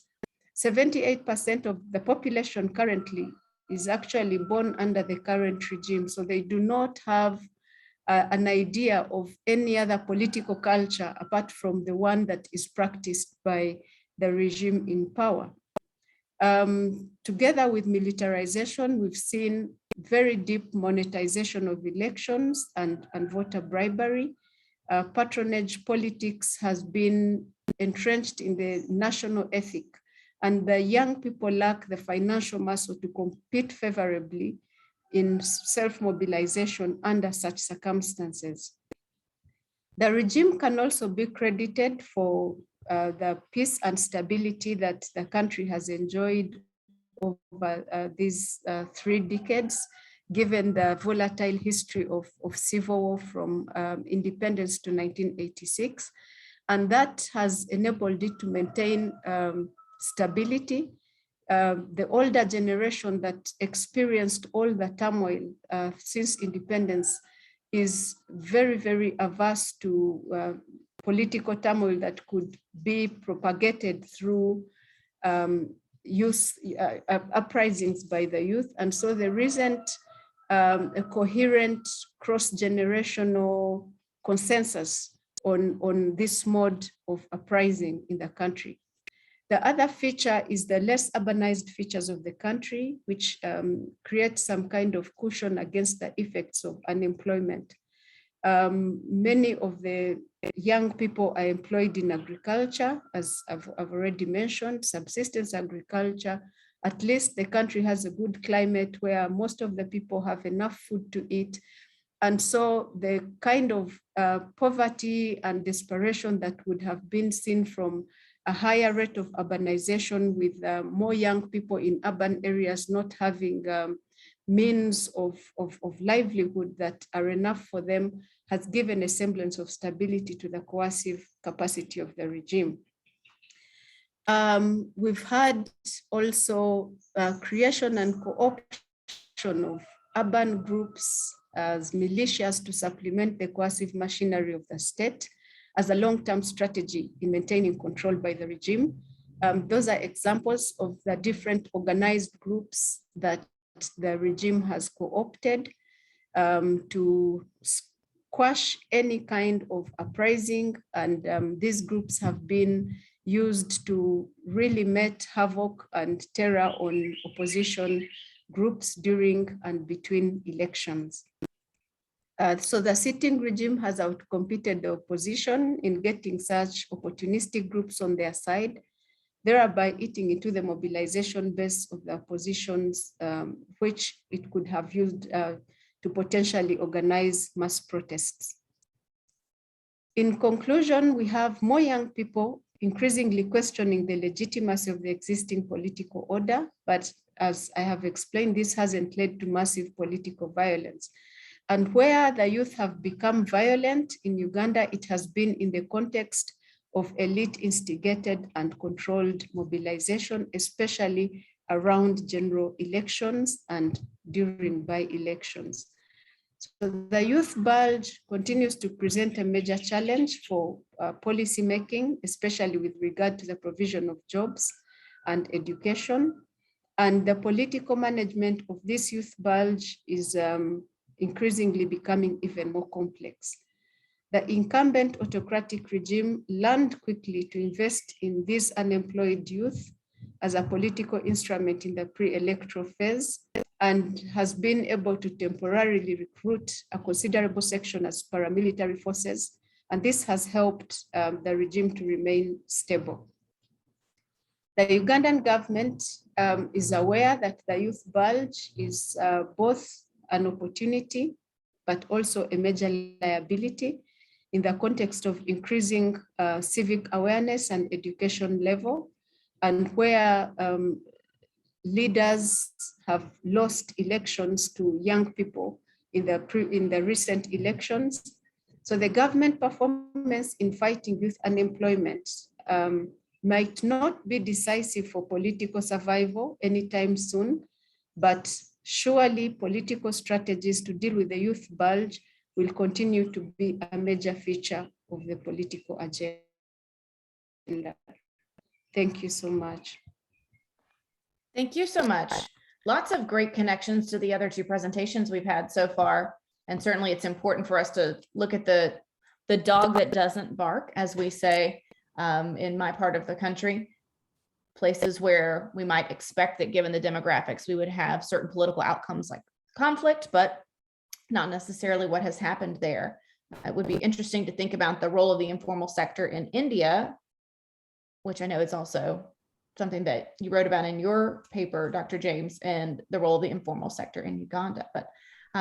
78% of the population currently is actually born under the current regime, so they do not have an idea of any other political culture apart from the one that is practiced by the regime in power. Together with militarization, we've seen very deep monetization of elections and voter bribery. Patronage politics has been entrenched in the national ethic, and the young people lack the financial muscle to compete favorably in self-mobilization under such circumstances. The regime can also be credited for the peace and stability that the country has enjoyed over these 3 decades, given the volatile history of civil war from independence to 1986. And that has enabled it to maintain stability. The older generation that experienced all the turmoil since independence is very, very averse to political turmoil that could be propagated through youth uprisings by the youth. And so there isn't a coherent cross-generational consensus on this mode of uprising in the country. The other feature is the less urbanized features of the country, which create some kind of cushion against the effects of unemployment. Many of the young people are employed in agriculture, as I've already mentioned, subsistence agriculture. At least the country has a good climate where most of the people have enough food to eat. And so the kind of poverty and desperation that would have been seen from a higher rate of urbanization, with more young people in urban areas not having means of livelihood that are enough for them, has given a semblance of stability to the coercive capacity of the regime. We've had also creation and co-option of urban groups as militias to supplement the coercive machinery of the state as a long-term strategy in maintaining control by the regime. Those are examples of the different organized groups that the regime has co-opted to quash any kind of uprising. And these groups have been used to really met havoc and terror on opposition groups during and between elections. So the sitting regime has outcompeted the opposition in getting such opportunistic groups on their side, thereby eating into the mobilization base of the oppositions, which it could have used to potentially organize mass protests. In conclusion, we have more young people increasingly questioning the legitimacy of the existing political order, but as I have explained, this hasn't led to massive political violence. And where the youth have become violent in Uganda, it has been in the context of elite instigated and controlled mobilization, especially around general elections and during by-elections. So the youth bulge continues to present a major challenge for policy making, especially with regard to the provision of jobs and education. And the political management of this youth bulge is increasingly becoming even more complex. The incumbent autocratic regime learned quickly to invest in these unemployed youth as a political instrument in the pre-electoral phase, and has been able to temporarily recruit a considerable section as paramilitary forces. And this has helped the regime to remain stable. The Ugandan government is aware that the youth bulge is both an opportunity, but also a major liability in the context of increasing civic awareness and education level, and where leaders have lost elections to young people in the recent elections. So the government performance in fighting youth unemployment might not be decisive for political survival anytime soon, but surely political strategies to deal with the youth bulge will continue to be a major feature of the political agenda. Thank you so much. Thank you so much. Lots of great connections to the other two presentations we've had so far. And certainly it's important for us to look at the dog that doesn't bark, as we say in my part of the country, places where we might expect that given the demographics, we would have certain political outcomes like conflict, but not necessarily what has happened there. It would be interesting to think about the role of the informal sector in India, which I know is also something that you wrote about in your paper, Dr. James, and the role of the informal sector in Uganda. But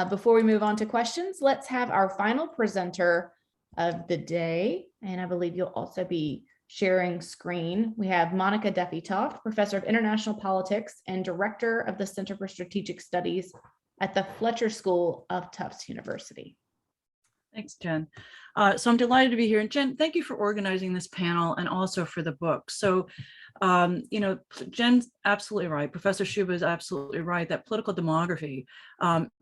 before we move on to questions, let's have our final presenter of the day. And I believe you'll also be sharing screen. We have Monica Duffy-Toft, Professor of International Politics and Director of the Center for Strategic Studies at the Fletcher School of Tufts University. Thanks, Jen. So I'm delighted to be here. And Jen, thank you for organizing this panel and also for the book. So, you know, Jen's absolutely right. Professor Shuba is absolutely right that political demography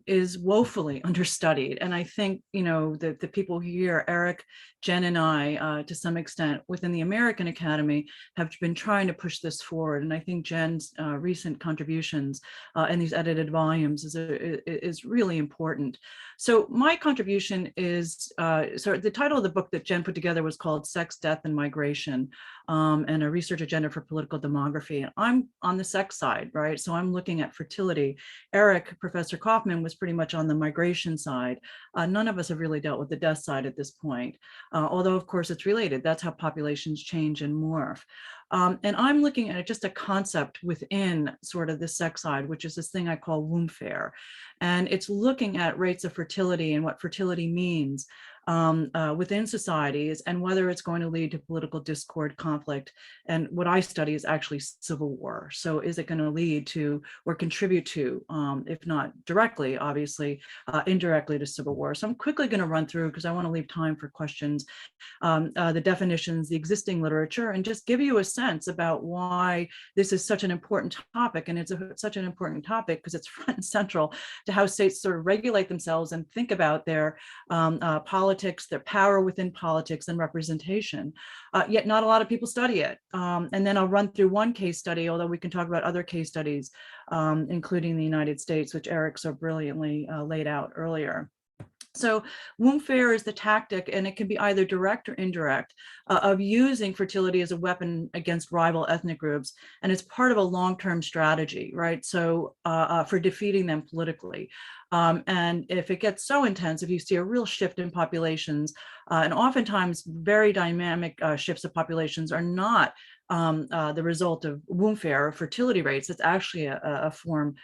is woefully understudied. And I think, you know, the people here, Eric, Jen, and I, to some extent within the American Academy, have been trying to push this forward. And I think Jen's recent contributions in these edited volumes is really important. So my contribution is, so the title of the book that Jen put together was called Sex, Death, and Migration, and a Research Agenda for Political Demography. And I'm on the sex side, right? So I'm looking at fertility. Eric, Professor Kaufman, was pretty much on the migration side. None of us have really dealt with the death side at this point, although of course it's related. That's how populations change and morph. And I'm looking at just a concept within sort of the sex side, which is this thing I call wombfare. And it's looking at rates of fertility and what fertility means within societies, and whether it's going to lead to political discord, conflict, and what I study is actually civil war. So is it going to lead to or contribute to, if not directly, obviously, indirectly to civil war? So I'm quickly going to run through, because I want to leave time for questions, the definitions, the existing literature, and just give you a sense about why this is such an important topic. And it's such an important topic because it's front and central to how states sort of regulate themselves and think about their politics, their power within politics and representation, yet not a lot of people study it. And then I'll run through one case study, although we can talk about other case studies, including the United States, which Eric so brilliantly laid out earlier. So wombfare is the tactic, and it can be either direct or indirect, of using fertility as a weapon against rival ethnic groups. And it's part of a long-term strategy, right? So for defeating them politically. And if it gets so intense, if you see a real shift in populations, and oftentimes very dynamic shifts of populations are not the result of wombfare or fertility rates. It's actually a form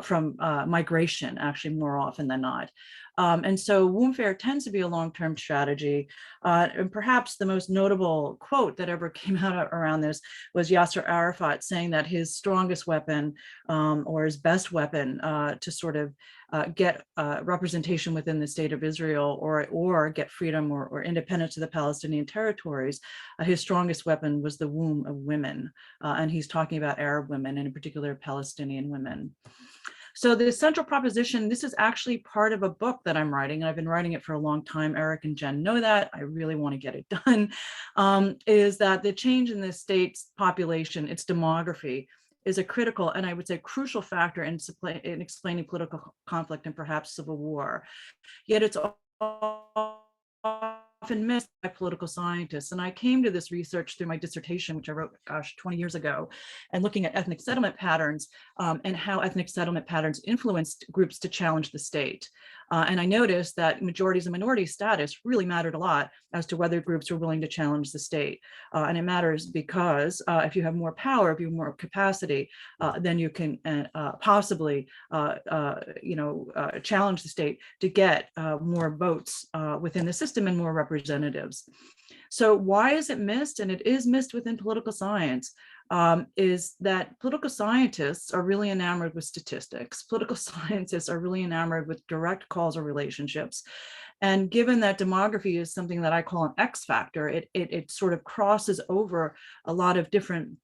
from migration, actually more often than not. And so wombfare tends to be a long-term strategy. And perhaps the most notable quote that ever came out around this was Yasser Arafat saying that his strongest weapon or his best weapon to sort of get representation within the state of Israel or get freedom or independence of the Palestinian territories, his strongest weapon was the womb of women. And he's talking about Arab women, and in particular Palestinian women. So the central proposition, this is actually part of a book that I'm writing, and I've been writing it for a long time. Eric and Jen know that. I really want to get it done, is that the change in the state's population, its demography, is a critical and I would say crucial factor in explaining political conflict and perhaps civil war. Yet it's often missed by political scientists. And I came to this research through my dissertation, which I wrote, 20 years ago, and looking at ethnic settlement patterns and how ethnic settlement patterns influenced groups to challenge the state. And I noticed that majorities and minority status really mattered a lot as to whether groups were willing to challenge the state. And it matters because if you have more power, if you have more capacity, then you can possibly, challenge the state to get more votes within the system and more representatives. So why is it missed? And it is missed within political science. Is that political scientists are really enamored with statistics. Political scientists are really enamored with direct causal relationships. And given that demography is something that I call an X factor, it sort of crosses over a lot of different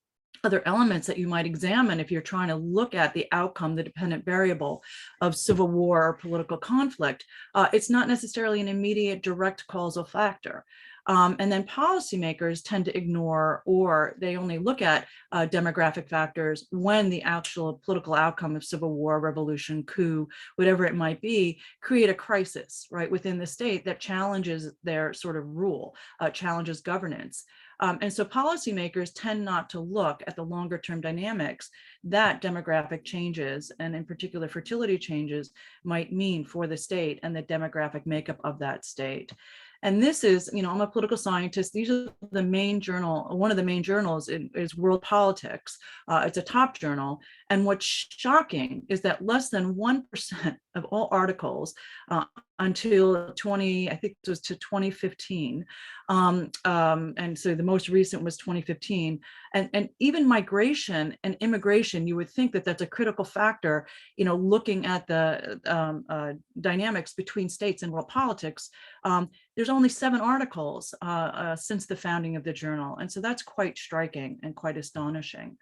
other elements that you might examine if you're trying to look at the outcome, the dependent variable of civil war or political conflict. It's not necessarily an immediate direct causal factor. And then policymakers tend to ignore, or they only look at demographic factors when the actual political outcome of civil war, revolution, coup, whatever it might be, create a crisis, right, within the state that challenges their sort of rule, challenges governance. And so policymakers tend not to look at the longer term dynamics that demographic changes, and in particular fertility changes, might mean for the state and the demographic makeup of that state. And this is, I'm a political scientist. These are the main journal, one of the main journals is World Politics. It's a top journal. And what's shocking is that less than 1% of all articles until I think it was to 2015. And so the most recent was 2015. And even migration and immigration, you would think that that's a critical factor, looking at the dynamics between states and world politics. There's only 7 articles since the founding of the journal. And so that's quite striking and quite astonishing.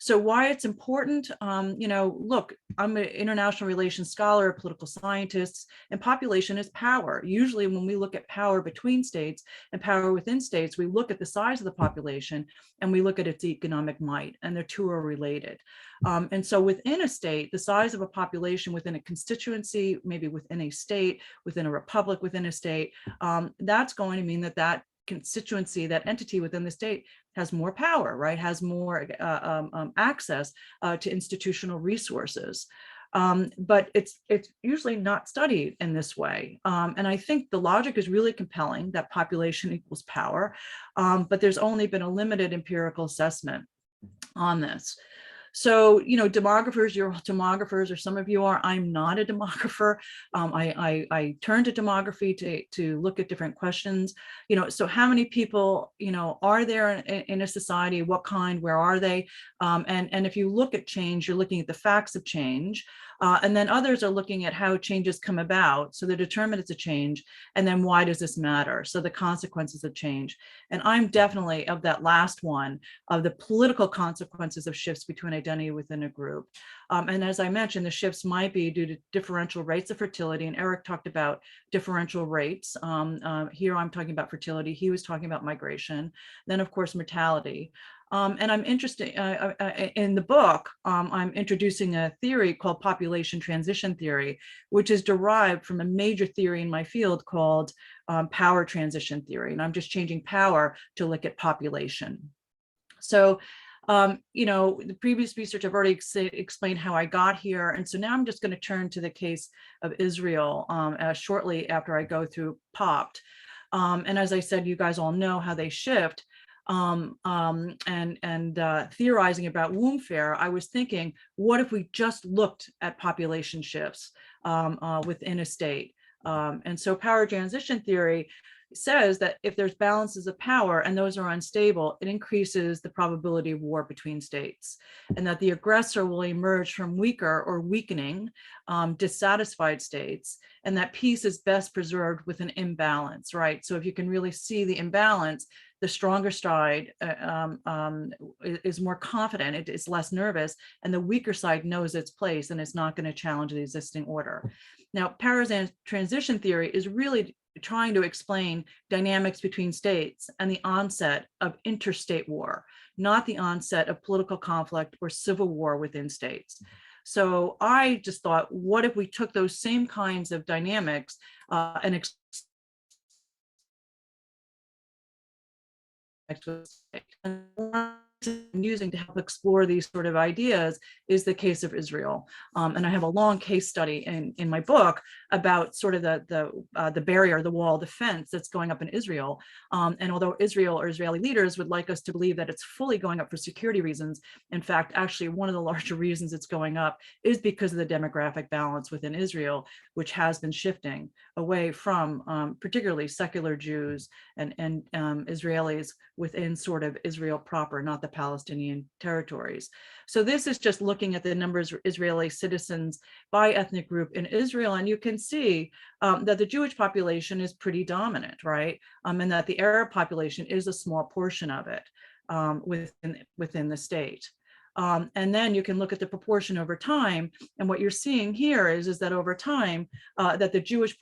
So why it's important, look, I'm an international relations scholar, a political scientist, and population is power. Usually when we look at power between states and power within states, we look at the size of the population and we look at its economic might, and the two are related. And so within a state, the size of a population within a constituency, maybe within a state, within a republic, within a state, that's going to mean that constituency, that entity within the state has more power, right? Has more access to institutional resources. But it's usually not studied in this way. And I think the logic is really compelling that population equals power, but there's only been a limited empirical assessment on this. So, demographers, you're demographers, or some of you are. I'm not a demographer. I turn to demography to look at different questions. So how many people, are there in a society? What kind? Where are they? And if you look at change, you're looking at the facts of change. And then others are looking at how changes come about. So the determinants of change, and then why does this matter? So the consequences of change. And I'm definitely of that last one, of the political consequences of shifts between identity within a group. And as I mentioned, the shifts might be due to differential rates of fertility. And Eric talked about differential rates. Here I'm talking about fertility. He was talking about migration. Then, of course, mortality. And I'm interested in the book, I'm introducing a theory called population transition theory, which is derived from a major theory in my field called power transition theory. And I'm just changing power to look at population. So, the previous research, I've already explained how I got here. And so now I'm just going to turn to the case of Israel shortly after I go through POPT. And as I said, you guys all know how they shift. and theorizing about womb fare, I was thinking, what if we just looked at population shifts within a state? And so power transition theory says that if there's balances of power and those are unstable, it increases the probability of war between states, and that the aggressor will emerge from weaker or weakening dissatisfied states, and that peace is best preserved with an imbalance, right? So if you can really see the imbalance, the stronger side is more confident, it is less nervous, and the weaker side knows its place and is not going to challenge the existing order. Now, power transition theory is really trying to explain dynamics between states and the onset of interstate war, not the onset of political conflict or civil war within states. So I just thought, what if we took those same kinds of dynamics and using to help explore these sort of ideas is the case of Israel. And I have a long case study in my book about sort of the barrier, the wall, the fence that's going up in Israel. And although Israel or Israeli leaders would like us to believe that it's fully going up for security reasons, in fact, actually one of the larger reasons it's going up is because of the demographic balance within Israel, which has been shifting away from particularly secular Jews and Israelis within sort of Israel proper, not the Palestinian territories. So this is just looking at the numbers of Israeli citizens by ethnic group in Israel, and you can see that the Jewish population is pretty dominant, right? And that the Arab population is a small portion of it within the state. And then you can look at the proportion over time, and what you're seeing here is that over time, that the Jewish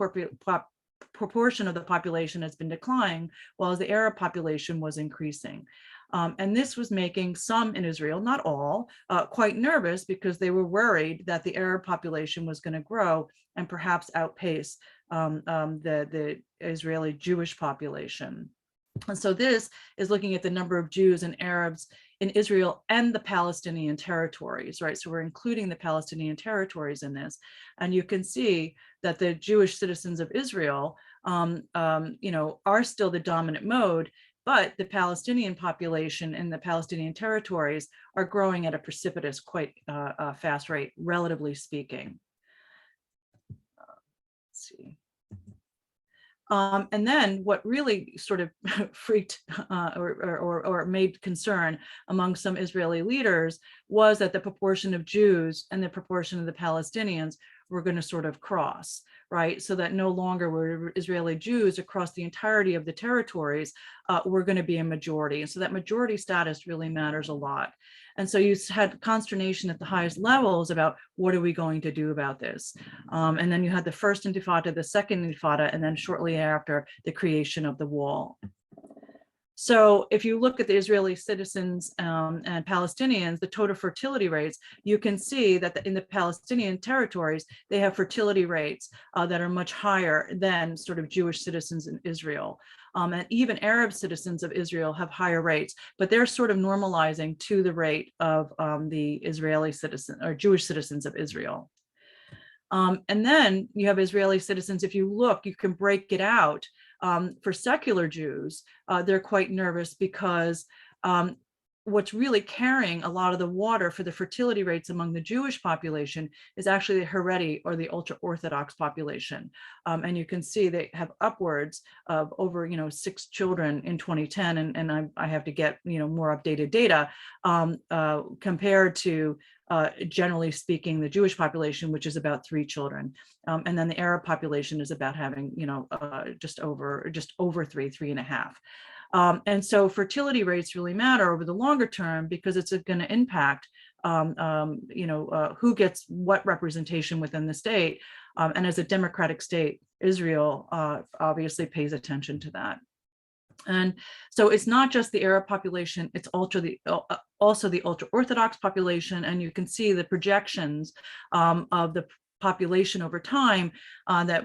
proportion of the population has been declining, while the Arab population was increasing. And this was making some in Israel, not all, quite nervous because they were worried that the Arab population was going to grow and perhaps outpace the Israeli Jewish population. And so this is looking at the number of Jews and Arabs in Israel and the Palestinian territories, right? So we're including the Palestinian territories in this. And you can see that the Jewish citizens of Israel, are still the dominant mode, but the Palestinian population in the Palestinian territories are growing at a precipitous, quite fast rate, relatively speaking. Let's see. And then what really sort of freaked or made concern among some Israeli leaders was that the proportion of Jews and the proportion of the Palestinians were going to sort of cross, right? So that no longer were Israeli Jews across the entirety of the territories were going to be a majority. And so that majority status really matters a lot. And so you had consternation at the highest levels about what are we going to do about this? And then you had the first intifada, the second intifada, and then shortly after the creation of the wall. So if you look at the Israeli citizens and Palestinians, the total fertility rates, you can see that in the Palestinian territories, they have fertility rates that are much higher than sort of Jewish citizens in Israel. And even Arab citizens of Israel have higher rates, but they're sort of normalizing to the rate of the Israeli citizen or Jewish citizens of Israel. And then you have Israeli citizens. If you look, you can break it out. For secular Jews, they're quite nervous because what's really carrying a lot of the water for the fertility rates among the Jewish population is actually the Haredi or the ultra-Orthodox population. And you can see they have upwards of over 6 children in 2010, and I have to get more updated data compared to generally speaking, the Jewish population, which is about 3 children. And then the Arab population is about having, just over 3.5. And so fertility rates really matter over the longer term because it's going to impact, who gets what representation within the state. And as a democratic state, Israel obviously pays attention to that. And so it's not just the Arab population, it's also the ultra-Orthodox population. And you can see the projections of the population over time that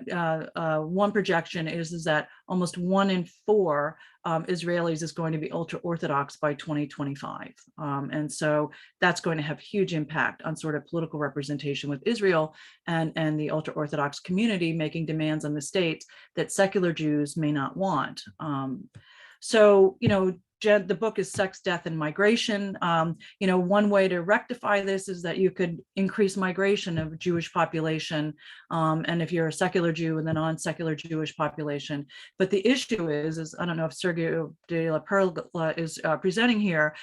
one projection is that almost 1 in 4 Israelis is going to be ultra-Orthodox by 2025. And so that's going to have huge impact on sort of political representation with Israel and the ultra-Orthodox community making demands on the state that secular Jews may not want. So, Jen, the book is Sex, Death, and Migration. You know, one way to rectify this is that you could increase migration of Jewish population, and if you're a secular Jew and the non-secular Jewish population. But the issue is I don't know if Sergio de la Perla is presenting here,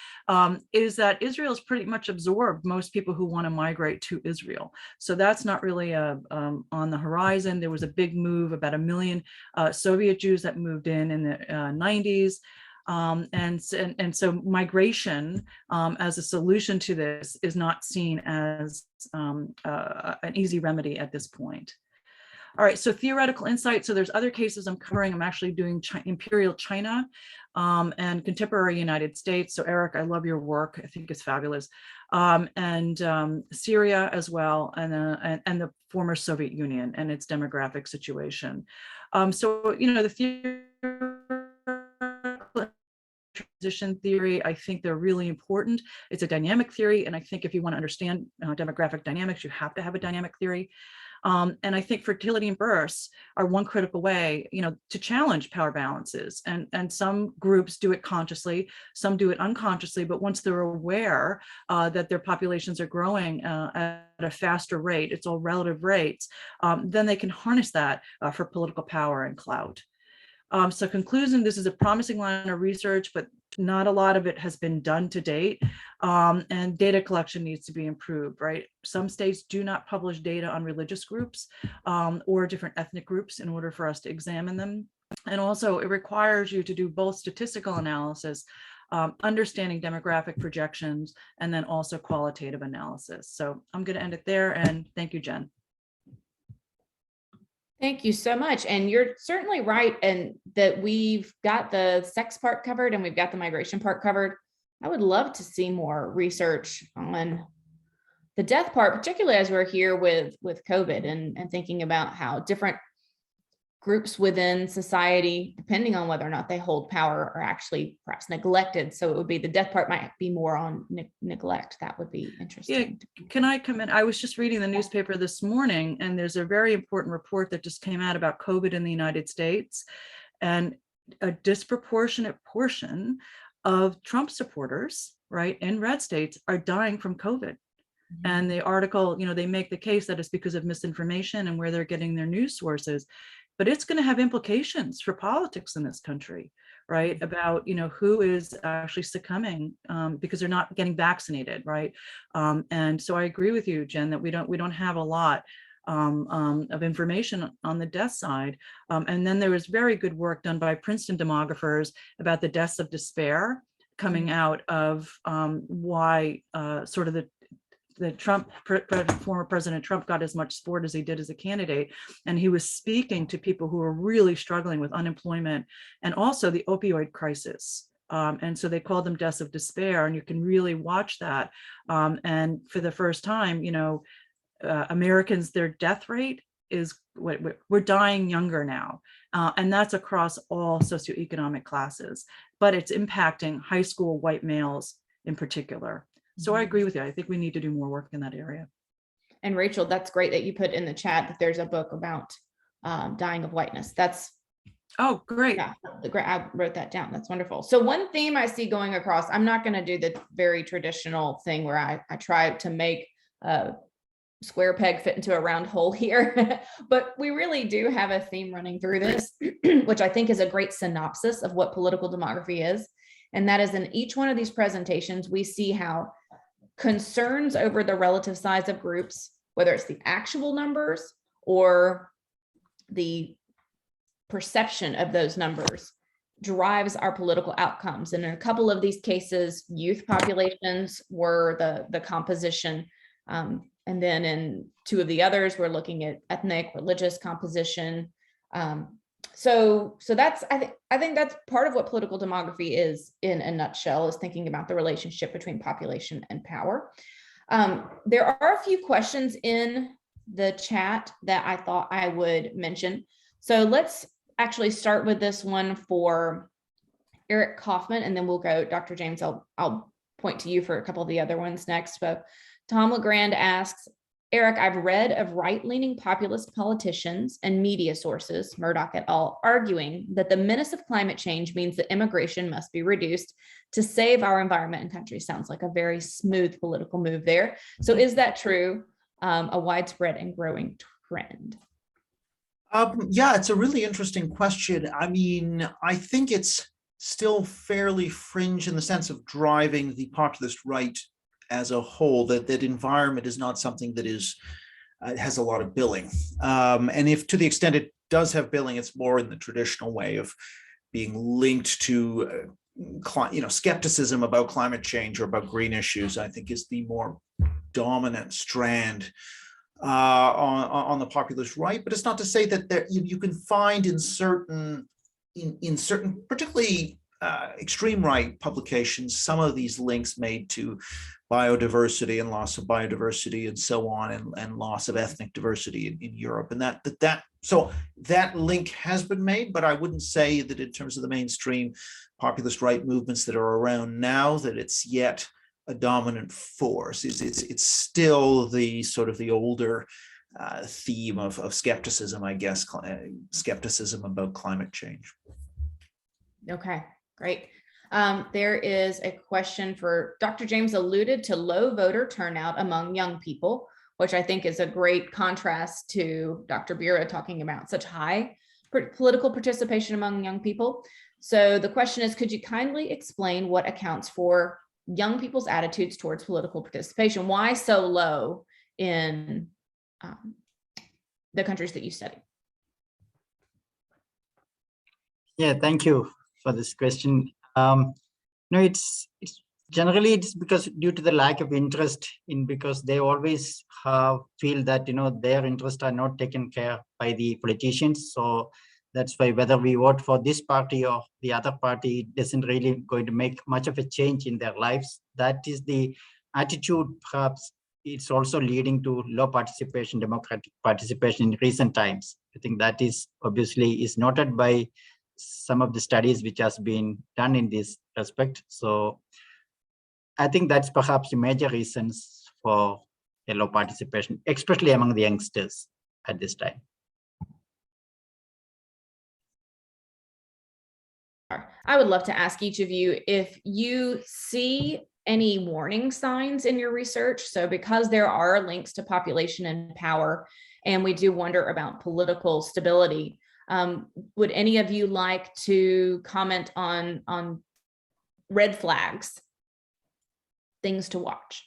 is that Israel has pretty much absorbed most people who want to migrate to Israel. So that's not really on the horizon. There was a big move, about 1 million Soviet Jews that moved in the 90s. And so migration as a solution to this is not seen as an easy remedy at this point. All right, so theoretical insight. So there's other cases I'm covering. I'm actually doing Imperial China and contemporary United States. So Eric, I love your work. I think it's fabulous. And Syria as well, and the former Soviet Union and its demographic situation. So, you know, the theoretical transition theory, I think they're really important. It's a dynamic theory. And I think if you want to understand demographic dynamics, you have to have a dynamic theory. And I think fertility and births are one critical way, you know, to challenge power balances. And some groups do it consciously, some do it unconsciously, but once they're aware that their populations are growing at a faster rate, it's all relative rates, then they can harness that for political power and clout. So conclusion, this is a promising line of research, but not a lot of it has been done to date. And data collection needs to be improved, right? Some states do not publish data on religious groups or different ethnic groups in order for us to examine them. And also it requires you to do both statistical analysis, understanding demographic projections, and then also qualitative analysis. So I'm going to end it there, and thank you, Jen. Thank you so much. And you're certainly right, and that we've got the sex part covered and we've got the migration part covered. I would love to see more research on the death part, particularly as we're here with COVID and thinking about how different groups within society, depending on whether or not they hold power, are actually perhaps neglected. So it would be the death part might be more on neglect. That would be interesting. Yeah, can I come in? I was just reading the newspaper this morning, and there's a very important report that just came out about COVID in the United States, and a disproportionate portion of Trump supporters, right, in red states are dying from COVID. And the article, you know, they make the case that it's because of misinformation and where they're getting their news sources. But it's going to have implications for politics in this country, right? About, you know, who is actually succumbing because they're not getting vaccinated, right? And so I agree with you, Jen, that we don't have a lot of information on the death side. And then there was very good work done by Princeton demographers about the deaths of despair coming out of why sort of the former President Trump got as much support as he did as a candidate. And he was speaking to people who were really struggling with unemployment and also the opioid crisis. And so they called them deaths of despair, and you can really watch that. And for the first time, you know, Americans, their death rate is, we're dying younger now. And that's across all socioeconomic classes, but it's impacting high school white males in particular. So I agree with you. I think we need to do more work in that area. And Rachel, that's great that you put in the chat that there's a book about dying of whiteness. That's oh, great. Yeah, I wrote that down. That's wonderful. So one theme I see going across, I'm not going to do the very traditional thing where I try to make a square peg fit into a round hole here, but we really do have a theme running through this, which I think is a great synopsis of what political demography is. And that is, in each one of these presentations, we see how concerns over the relative size of groups, whether it's the actual numbers or the perception of those numbers, drives our political outcomes. And in a couple of these cases, youth populations were the composition. And then in two of the others, we're looking at ethnic, religious composition. So that's, I think that's part of what political demography is in a nutshell, is thinking about the relationship between population and power. There are a few questions in the chat that I thought I would mention. So let's actually start with this one for Eric Kaufman, and then we'll go, Dr. James, I'll point to you for a couple of the other ones next. But Tom LeGrand asks, Eric, I've read of right-leaning populist politicians and media sources, Murdoch et al., arguing that the menace of climate change means that immigration must be reduced to save our environment and country. Sounds like a very smooth political move there. So is that true? A widespread and growing trend? Yeah, it's a really interesting question. I mean, I think it's still fairly fringe in the sense of driving the populist right as a whole, that environment is not something that is has a lot of billing. And if to the extent it does have billing, it's more in the traditional way of being linked to skepticism about climate change or about green issues, I think is the more dominant strand on the populist right. But it's not to say that there, you can find in certain particularly extreme right publications some of these links made to biodiversity and loss of biodiversity and so on, and loss of ethnic diversity in Europe, and so that link has been made, but I wouldn't say that in terms of the mainstream populist right movements that are around now that it's yet a dominant force. It's still the sort of the older theme of skepticism, I guess, skepticism about climate change. Okay, great. There is a question for Dr. James. Alluded to low voter turnout among young people, which I think is a great contrast to Dr. Bira talking about such high political participation among young people. So the question is, could you kindly explain what accounts for young people's attitudes towards political participation? Why so low in the countries that you study? Yeah, thank you for this question. No, it's generally it's because due to the lack of interest because they always feel that their interests are not taken care by the politicians. So that's why whether we vote for this party or the other party, it isn't really going to make much of a change in their lives. That is the attitude. Perhaps it's also leading to low participation, democratic participation in recent times. I think that is obviously is noted by some of the studies which has been done in this respect. So I think that's perhaps the major reasons for a low participation, especially among the youngsters at this time. I would love to ask each of you if you see any warning signs in your research. So because there are links to population and power, and we do wonder about political stability, would any of you like to comment on red flags, things to watch?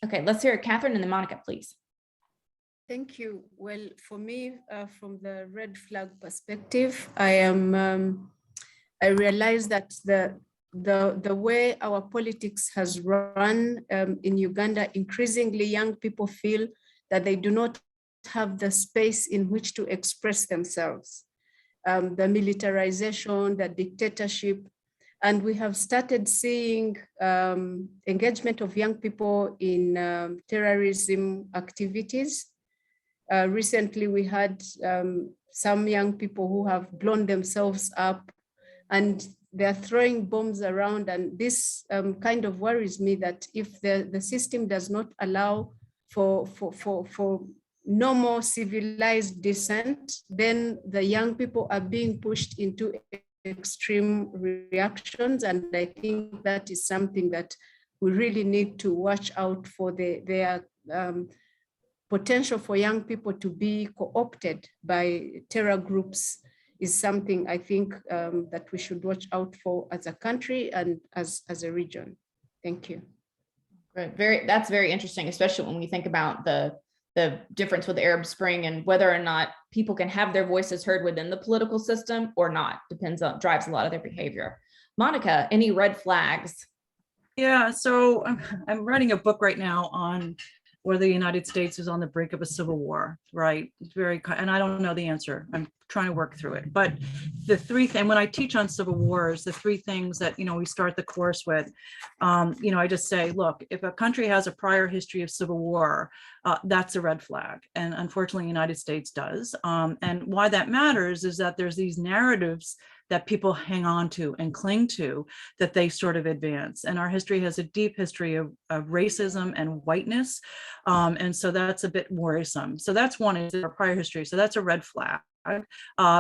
Okay, let's hear it. Catherine and then Monica, please. Thank you. Well, for me, from the red flag perspective, I realize that the way our politics has run in Uganda, increasingly young people feel that they do not have the space in which to express themselves. The militarization, the dictatorship, and we have started seeing engagement of young people in terrorism activities. Recently, we had some young people who have blown themselves up and they're throwing bombs around. And this kind of worries me that if the system does not allow for normal civilized dissent, then the young people are being pushed into extreme reactions. And I think that is something that we really need to watch out for. Their potential for young people to be co-opted by terror groups is something I think that we should watch out for as a country and as a region. Thank you. Great. That's very interesting, especially when we think about the difference with the Arab Spring and whether or not people can have their voices heard within the political system or not. Drives a lot of their behavior. Monica, any red flags? Yeah, so I'm writing a book right now on whether the United States is on the brink of a civil war, right? It's and I don't know the answer. I'm trying to work through it. But the three things, when I teach on civil wars, the three things that, we start the course with, I just say, look, if a country has a prior history of civil war, that's a red flag. And unfortunately, the United States does. And why that matters is that there's these narratives that people hang on to and cling to, that they sort of advance. And our history has a deep history of racism and whiteness. And so that's a bit worrisome. So that's one, is our prior history. So that's a red flag.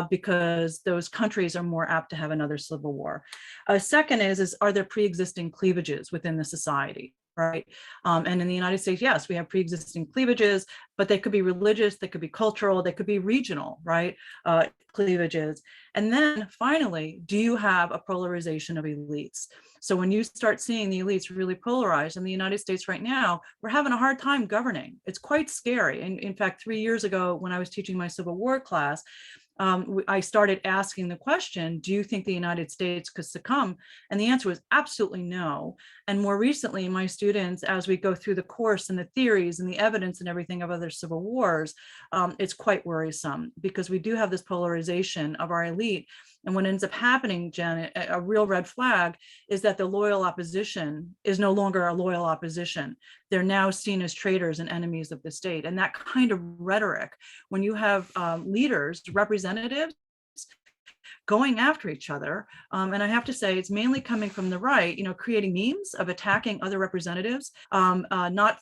Because those countries are more apt to have another civil war. Second is are there pre-existing cleavages within the society, right? And in the United States, yes, we have pre-existing cleavages, but they could be religious, they could be cultural, they could be regional, right? Cleavages. And then finally, do you have a polarization of elites? So when you start seeing the elites really polarized in the United States right now, we're having a hard time governing. It's quite scary. And in fact, 3 years ago, when I was teaching my Civil War class, I started asking the question, do you think the United States could succumb? And the answer was absolutely no. And more recently, my students, as we go through the course and the theories and the evidence and everything of other civil wars, it's quite worrisome, because we do have this polarization of our elite. And what ends up happening, Jen, a real red flag, is that the loyal opposition is no longer a loyal opposition. They're now seen as traitors and enemies of the state. And that kind of rhetoric, when you have leaders, representatives, going after each other. And I have to say, it's mainly coming from the right, creating memes of attacking other representatives, not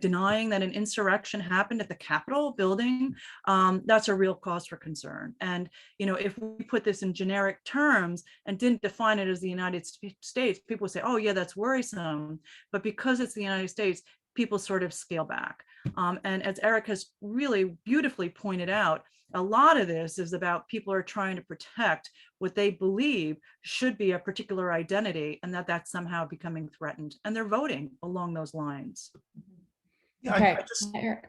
denying that an insurrection happened at the Capitol building. That's a real cause for concern. And, if we put this in generic terms and didn't define it as the United States, people would say, oh yeah, that's worrisome. But because it's the United States, people sort of scale back. And as Eric has really beautifully pointed out, a lot of this is about people are trying to protect what they believe should be a particular identity, and that's somehow becoming threatened. And they're voting along those lines. Yeah, Okay. Eric.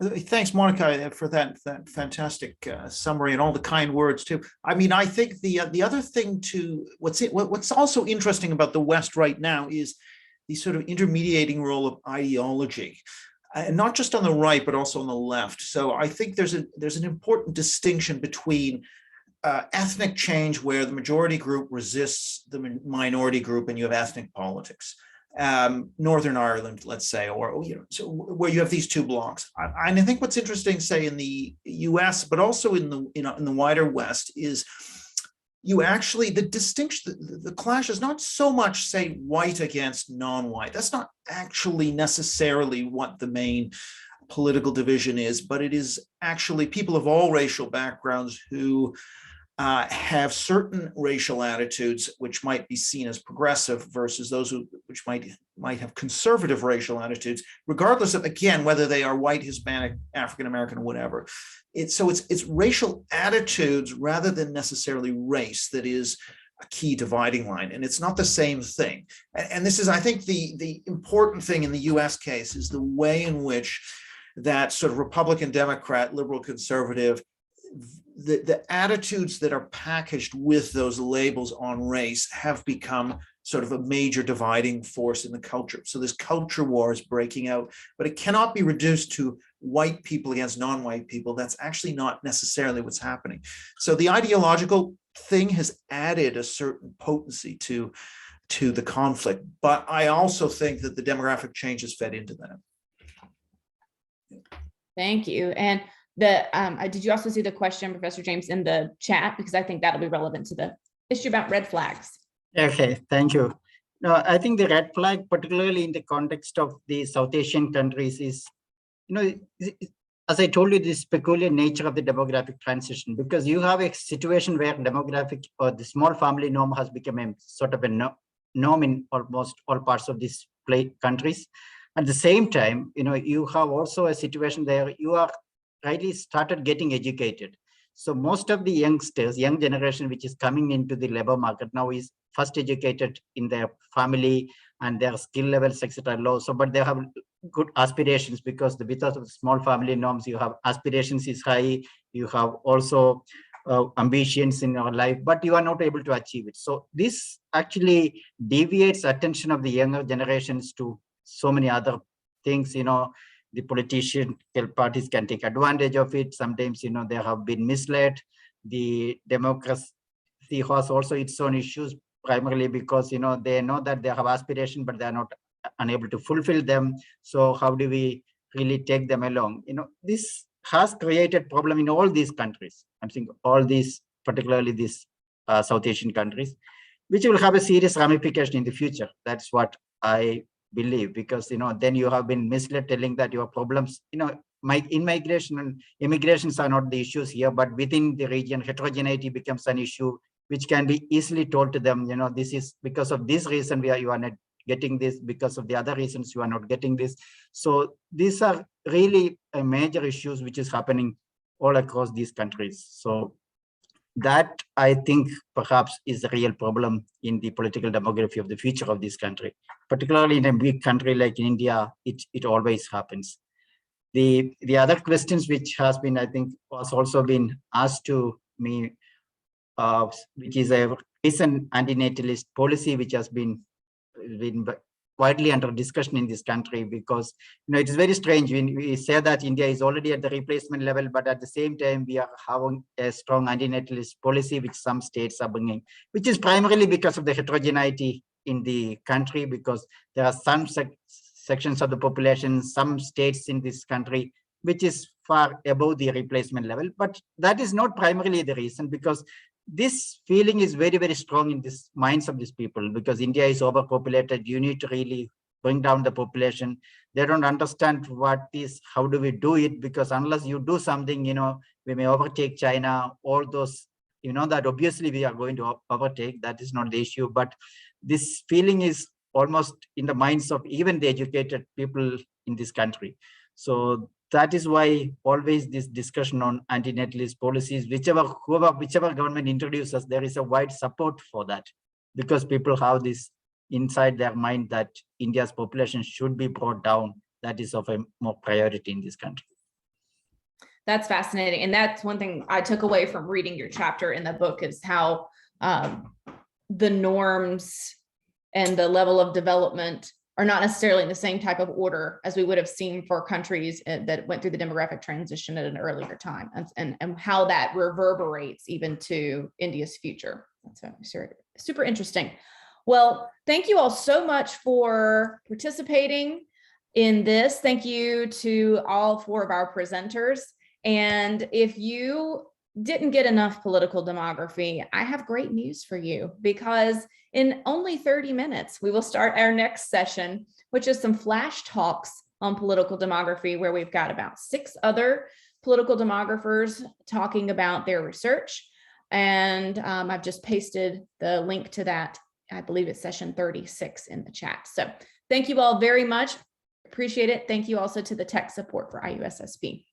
Thanks, Monica, for that fantastic summary and all the kind words too. I mean, I think the other thing to what's also interesting about the West right now is the sort of intermediating role of ideology. And not just on the right, but also on the left. So I think there's an important distinction between ethnic change, where the majority group resists the minority group, and you have ethnic politics. Northern Ireland, let's say, or so where you have these two blocks. And I think what's interesting, say in the U.S., but also in the wider West, is you actually, the distinction, the clash is not so much, say, white against non-white. That's not actually necessarily what the main political division is, but it is actually people of all racial backgrounds who have certain racial attitudes which might be seen as progressive versus those which might have conservative racial attitudes, regardless of, again, whether they are white, Hispanic, African American, or whatever. It's racial attitudes rather than necessarily race that is a key dividing line, and it's not the same thing. And this is, I think, the important thing in the U.S. case is the way in which that sort of Republican, Democrat, liberal, conservative, the attitudes that are packaged with those labels on race have become sort of a major dividing force in the culture. So this culture war is breaking out, but it cannot be reduced to white people against non-white people. That's actually not necessarily what's happening. So the ideological thing has added a certain potency to the conflict, but I also think that the demographic change has fed into that. Thank you. And did you also see the question, Professor James, in the chat? Because I think that'll be relevant to the issue about red flags. Okay, thank you. No, I think the red flag, particularly in the context of the South Asian countries, is, as I told you, this peculiar nature of the demographic transition, because you have a situation where demographic or the small family norm has become a sort of a norm in almost all parts of these countries. At the same time, you have also a situation where you are rightly started getting educated. So most of the youngsters, young generation, which is coming into the labor market now, is first educated in their family and their skill levels, etc. low. So, but they have good aspirations, because of the small family norms, you have aspirations is high. You have also ambitions in your life, but you are not able to achieve it. So this actually deviates attention of the younger generations to so many other things. The political parties can take advantage of it. Sometimes, they have been misled. The democracy has also its own issues, primarily because, they know that they have aspiration, but they are not unable to fulfill them. So how do we really take them along? This has created problem in all these countries. I'm saying all these, particularly these South Asian countries, which will have a serious ramification in the future. That's what I believe, because then you have been misled telling that your problems, immigration and immigrations are not the issues here, but within the region, heterogeneity becomes an issue, which can be easily told to them. This is because of this reason you are not getting this, because of the other reasons you are not getting this. So these are really major issues which is happening all across these countries. So that, I think, perhaps is the real problem in the political demography of the future of this country, particularly in a big country like India. It always happens. The other questions which has been, I think, was also been asked to me, which is a recent antinatalist policy which has been widely under discussion in this country, because it is very strange when we say that India is already at the replacement level, but at the same time we are having a strong antinatalist policy which some states are bringing, which is primarily because of the heterogeneity in the country, because there are some sections of the population, some states in this country which is far above the replacement level. But that is not primarily the reason, because this feeling is very, very strong in this minds of these people, because India is overpopulated. You need to really bring down the population. They don't understand how do we do it, because unless you do something, we may overtake China, all those, that obviously we are going to overtake. That is not the issue. But this feeling is almost in the minds of even the educated people in this country. So that is why always this discussion on antinatalist policies, whichever government introduces, there is a wide support for that, because people have this inside their mind that India's population should be brought down. That is of a more priority in this country. That's fascinating. And that's one thing I took away from reading your chapter in the book, is how the norms and the level of development are not necessarily in the same type of order as we would have seen for countries that went through the demographic transition at an earlier time, and how that reverberates even to India's future. That's super interesting. Well, thank you all so much for participating in this. Thank you to all 4 of our presenters. And if you didn't get enough political demography, I have great news for you, because in only 30 minutes, we will start our next session, which is some flash talks on political demography, where we've got about 6 other political demographers talking about their research. And I've just pasted the link to that. I believe it's session 36 in the chat. So thank you all very much. Appreciate it. Thank you also to the tech support for IUSSB.